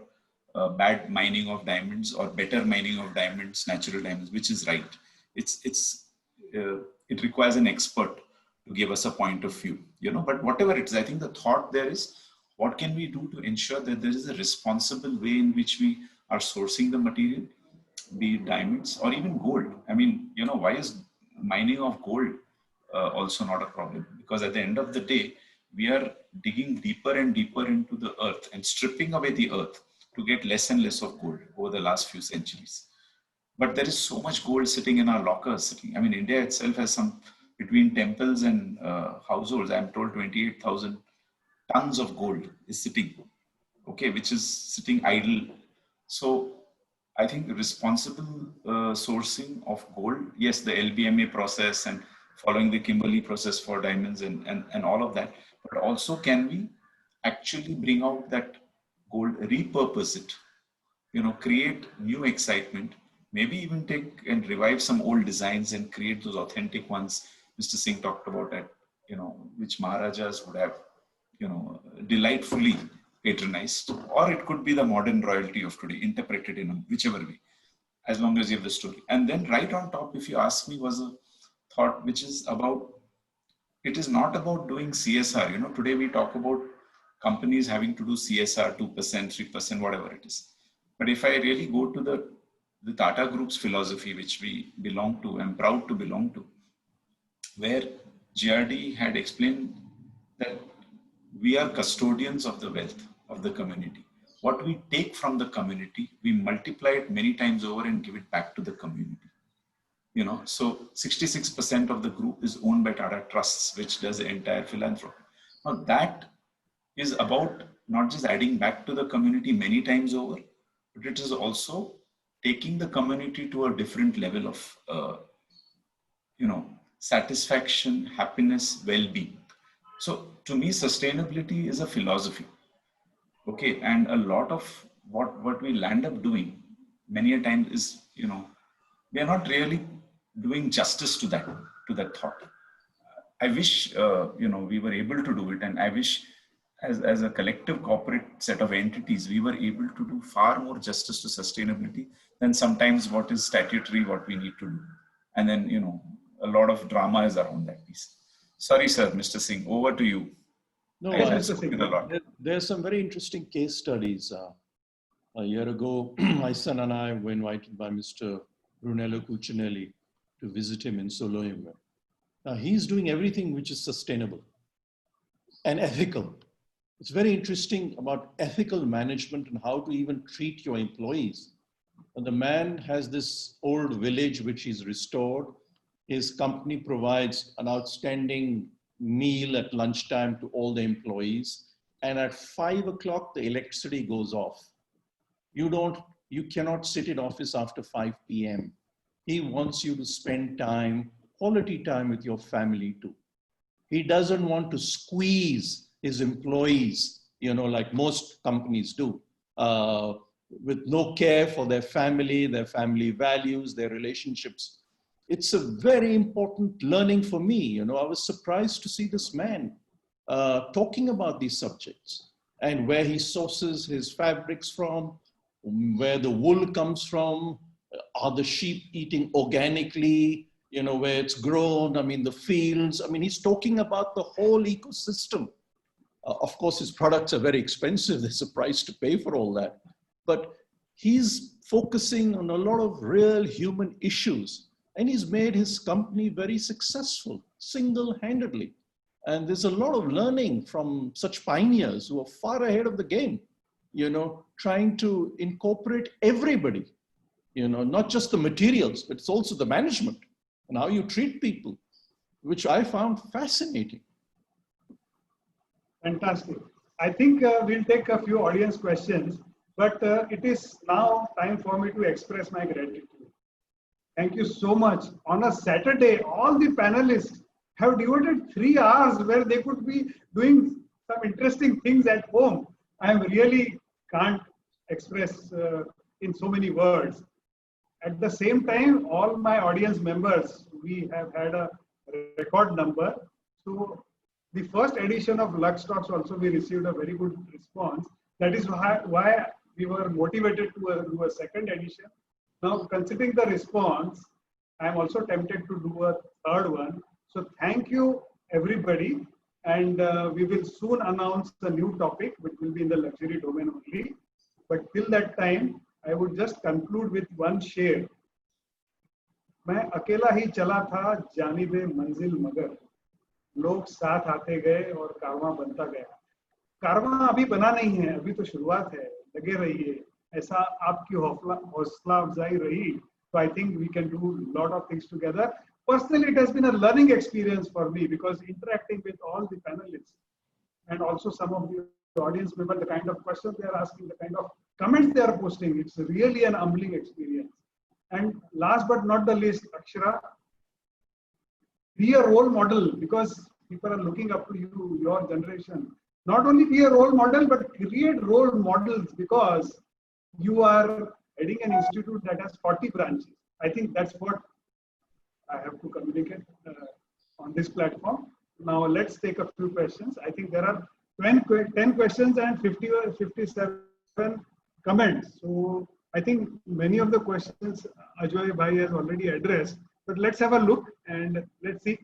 bad mining of diamonds or better mining of diamonds, natural diamonds, which is right. It requires an expert to give us a point of view, but whatever it is, I think the thought there is, what can we do to ensure that there is a responsible way in which we are sourcing the material, be it diamonds or even gold. I mean, why is mining of gold also not a problem? Because at the end of the day, we are digging deeper and deeper into the earth and stripping away the earth to get less and less of gold over the last few centuries. But there is so much gold sitting in our lockers. I mean, India itself has some, between temples and households, I'm told 28,000 tons of gold is sitting, okay, which is sitting idle. So I think the responsible sourcing of gold, yes, the LBMA process and following the Kimberley process for diamonds and all of that, but also can we actually bring out that gold, repurpose it, create new excitement, maybe even take and revive some old designs and create those authentic ones Mr. Singh talked about, that, which Maharajas would have, delightfully patronized, or it could be the modern royalty of today, interpreted in whichever way, as long as you have the story. And then right on top, if you ask me, was a thought which is about, it is not about doing CSR. Today we talk about companies having to do CSR 2%, 3%, whatever it is. But if I really go to the Tata Group's philosophy, which we belong to, I'm proud to belong to, where GRD had explained that we are custodians of the wealth of the community. What we take from the community, we multiply it many times over and give it back to the community. you know, so 66% of the group is owned by Tata Trusts, which does the entire philanthropy. Now that is about not just adding back to the community many times over, but it is also taking the community to a different level of, you know, satisfaction, happiness, well-being. So to me, sustainability is a philosophy. Okay, and a lot of what we land up doing many a times is, you know, we are not really doing justice to that thought. I wish, you know, we were able to do it, and I wish as a collective corporate set of entities, we were able to do far more justice to sustainability than sometimes what is statutory, what we need to do. And then, you know, a lot of drama is around that piece. Sorry, sir, Mr. Singh, over to you.
No,
I have spoken a lot.
There's some very interesting case studies. A year ago, my son and I were invited by Mr. Brunello Cucinelli to visit him in Soloim. Now, he's doing everything which is sustainable and ethical. It's very interesting about ethical management and how to even treat your employees. And the man has this old village which he's restored. His company provides an outstanding meal at lunchtime to all the employees. And at 5 o'clock, the electricity goes off. You cannot sit in office after 5 p.m. He wants you to spend time, quality time with your family too. He doesn't want to squeeze his employees, you know, like most companies do, with no care for their family values, their relationships. It's a very important learning for me. You know, I was surprised to see this man talking about these subjects and where he sources his fabrics from, where the wool comes from, are the sheep eating organically, you know, where it's grown, I mean, the fields. I mean, he's talking about the whole ecosystem. Of course, his products are very expensive. There's a price to pay for all that. But he's focusing on a lot of real human issues. And he's made his company very successful, single-handedly. And there's a lot of learning from such pioneers who are far ahead of the game, you know, trying to incorporate everybody, you know, not just the materials, but it's also the management and how you treat people, which I found fascinating.
Fantastic. I think we'll take a few audience questions, but it is now time for me to express my gratitude. Thank you so much. On a Saturday, all the panelists have devoted 3 hours where they could be doing some interesting things at home. I really can't express in so many words. At the same time, all my audience members, we have had a record number. So the first edition of Lux Talks also, we received a very good response. That is why we were motivated to do a second edition. Now, considering the response, I am also tempted to do a third one. So thank you, everybody. And we will soon announce a new topic, which will be in the luxury domain only. But till that time, I would just conclude with one share. मैं अकेला ही चला था जानिबे मंजिल मगर लोग साथ आते गए और कारवां बनता गया. कारवां अभी बना नहीं है, अभी तो शुरुआत है. लगे रहिए, ऐसा आपकी हौसला अफजाई रही. So I think we can do a lot of things together. Personally, it has been a learning experience for me because interacting with all the panelists and also some of the audience members, the kind of questions they are asking, the kind of comments they are posting, it's really an humbling experience. And last but not the least, Akshara, be a role model because people are looking up to you, your generation. Not only be a role model, but create role models because you are heading an institute that has 40 branches. I think that's what I have to communicate on this platform. Now let's take a few questions. I think there are 10 questions and 57 comments. So I think many of the questions Ajoy Bhai has already addressed, but let's have a look and let's see.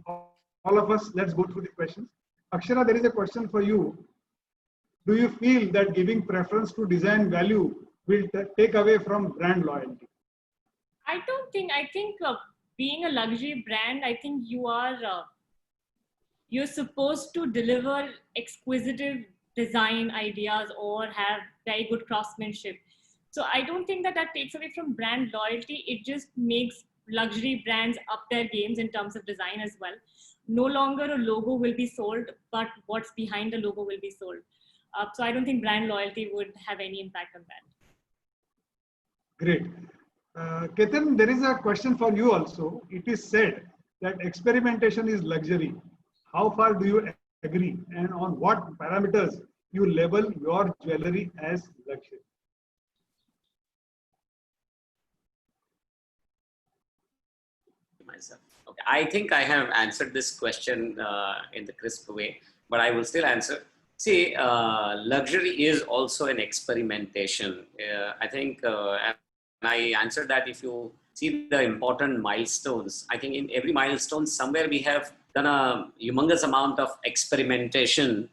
All of us, let's go through the questions. Akshara, there is a question for you. Do you feel that giving preference to design value will take away from brand loyalty?
I don't think, I think being a luxury brand, I think you are, you're supposed to deliver exquisite design ideas or have very good craftsmanship. So I don't think that that takes away from brand loyalty. It just makes luxury brands up their games in terms of design as well. No longer a logo will be sold, but what's behind the logo will be sold. So I don't think brand loyalty would have any impact on that.
Great. Ketan, there is a question for you also. It is said that experimentation is luxury. How far do you agree, and on what parameters you label your jewelry as luxury?
Myself. Okay. I think I have answered this question in the crisp way, but I will still answer. See, luxury is also an experimentation. I think, and I answered that if you see the important milestones, I think in every milestone, somewhere we have done a humongous amount of experimentation,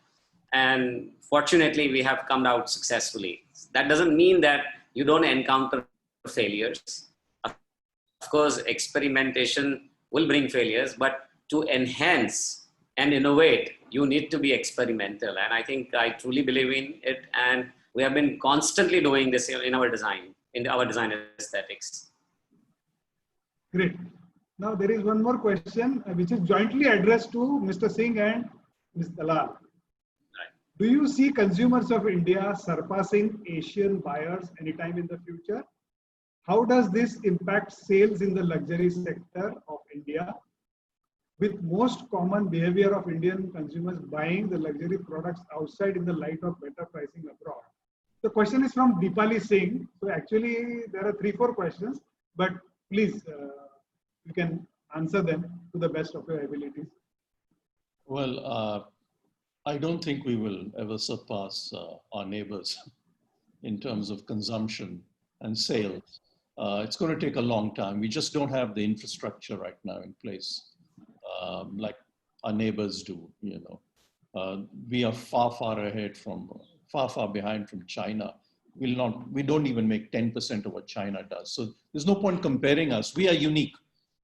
and fortunately, we have come out successfully. That doesn't mean that you don't encounter failures. Of course, experimentation will bring failures, but to enhance and innovate, you need to be experimental. And I think I truly believe in it. And we have been constantly doing this in our design aesthetics.
Great. Now there is one more question which is jointly addressed to Mr. Singh and Ms. Dalal.
Right.
Do you see consumers of India surpassing Asian buyers anytime in the future? How does this impact sales in the luxury sector of India? With most common behavior of Indian consumers buying the luxury products outside in the light of better pricing abroad. The question is from Deepali Singh. So actually there are 3-4 questions, but please you can answer them to the best of your abilities.
Well, I don't think we will ever surpass our neighbors in terms of consumption and sales. It's going to take a long time. We just don't have the infrastructure right now in place like our neighbors do. You know, we are far ahead from, far behind from China. We don't even make 10% of what China does. So there's no point comparing us. We are unique.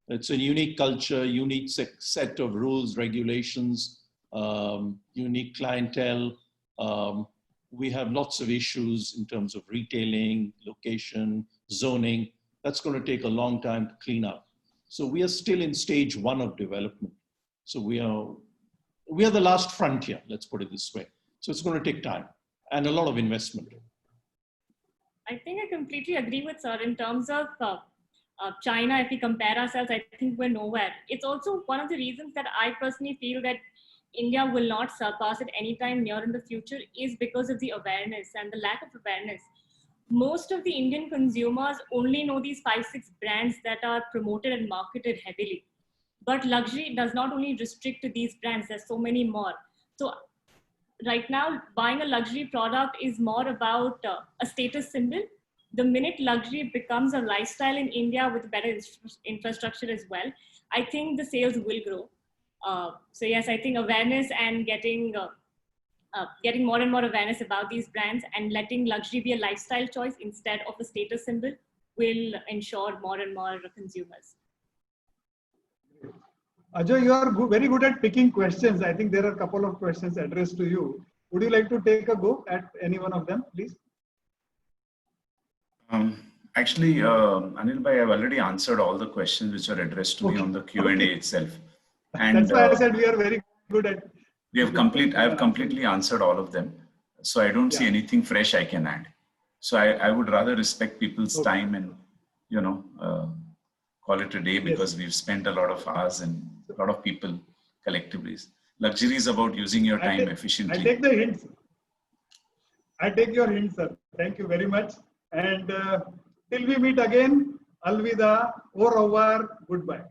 It's a unique culture, unique set of rules, regulations, unique clientele. We have lots of issues in terms of retailing, location, zoning. That's going to take a long time to clean up. So we are still in stage 1 of development. So we are the last frontier, let's put it this way. So it's going to take time and a lot of investment.
I think I completely agree with sir in terms of China. If we compare ourselves, I think we're nowhere. It's also one of the reasons that I personally feel that India will not surpass it anytime near in the future is because of the awareness and the lack of awareness. Most of the Indian consumers only know these 5-6 brands that are promoted and marketed heavily. But luxury does not only restrict to these brands, there's so many more. So right now, buying a luxury product is more about a status symbol. The minute luxury becomes a lifestyle in India with better infrastructure as well, I think the sales will grow. So yes, I think awareness and getting more and more awareness about these brands and letting luxury be a lifestyle choice instead of a status symbol will ensure more and more consumers.
Ajay, you are very good at picking questions. I think there are a couple of questions addressed to you. Would you like to take a go at any one of them, please?
Actually, Anil bhai, I've already answered all the questions which are addressed to me on the Q&A itself. And
that's why I said we are very good at.
I have completely answered all of them. So I don't see anything fresh I can add. So I would rather respect people's time and, you know, call it a day because we've spent a lot of hours and a lot of people collectively. Luxury is about using your time efficiently.
I take the hints. I take your hints, sir. Thank you very much. And till we meet again, Alvida, au revoir, goodbye.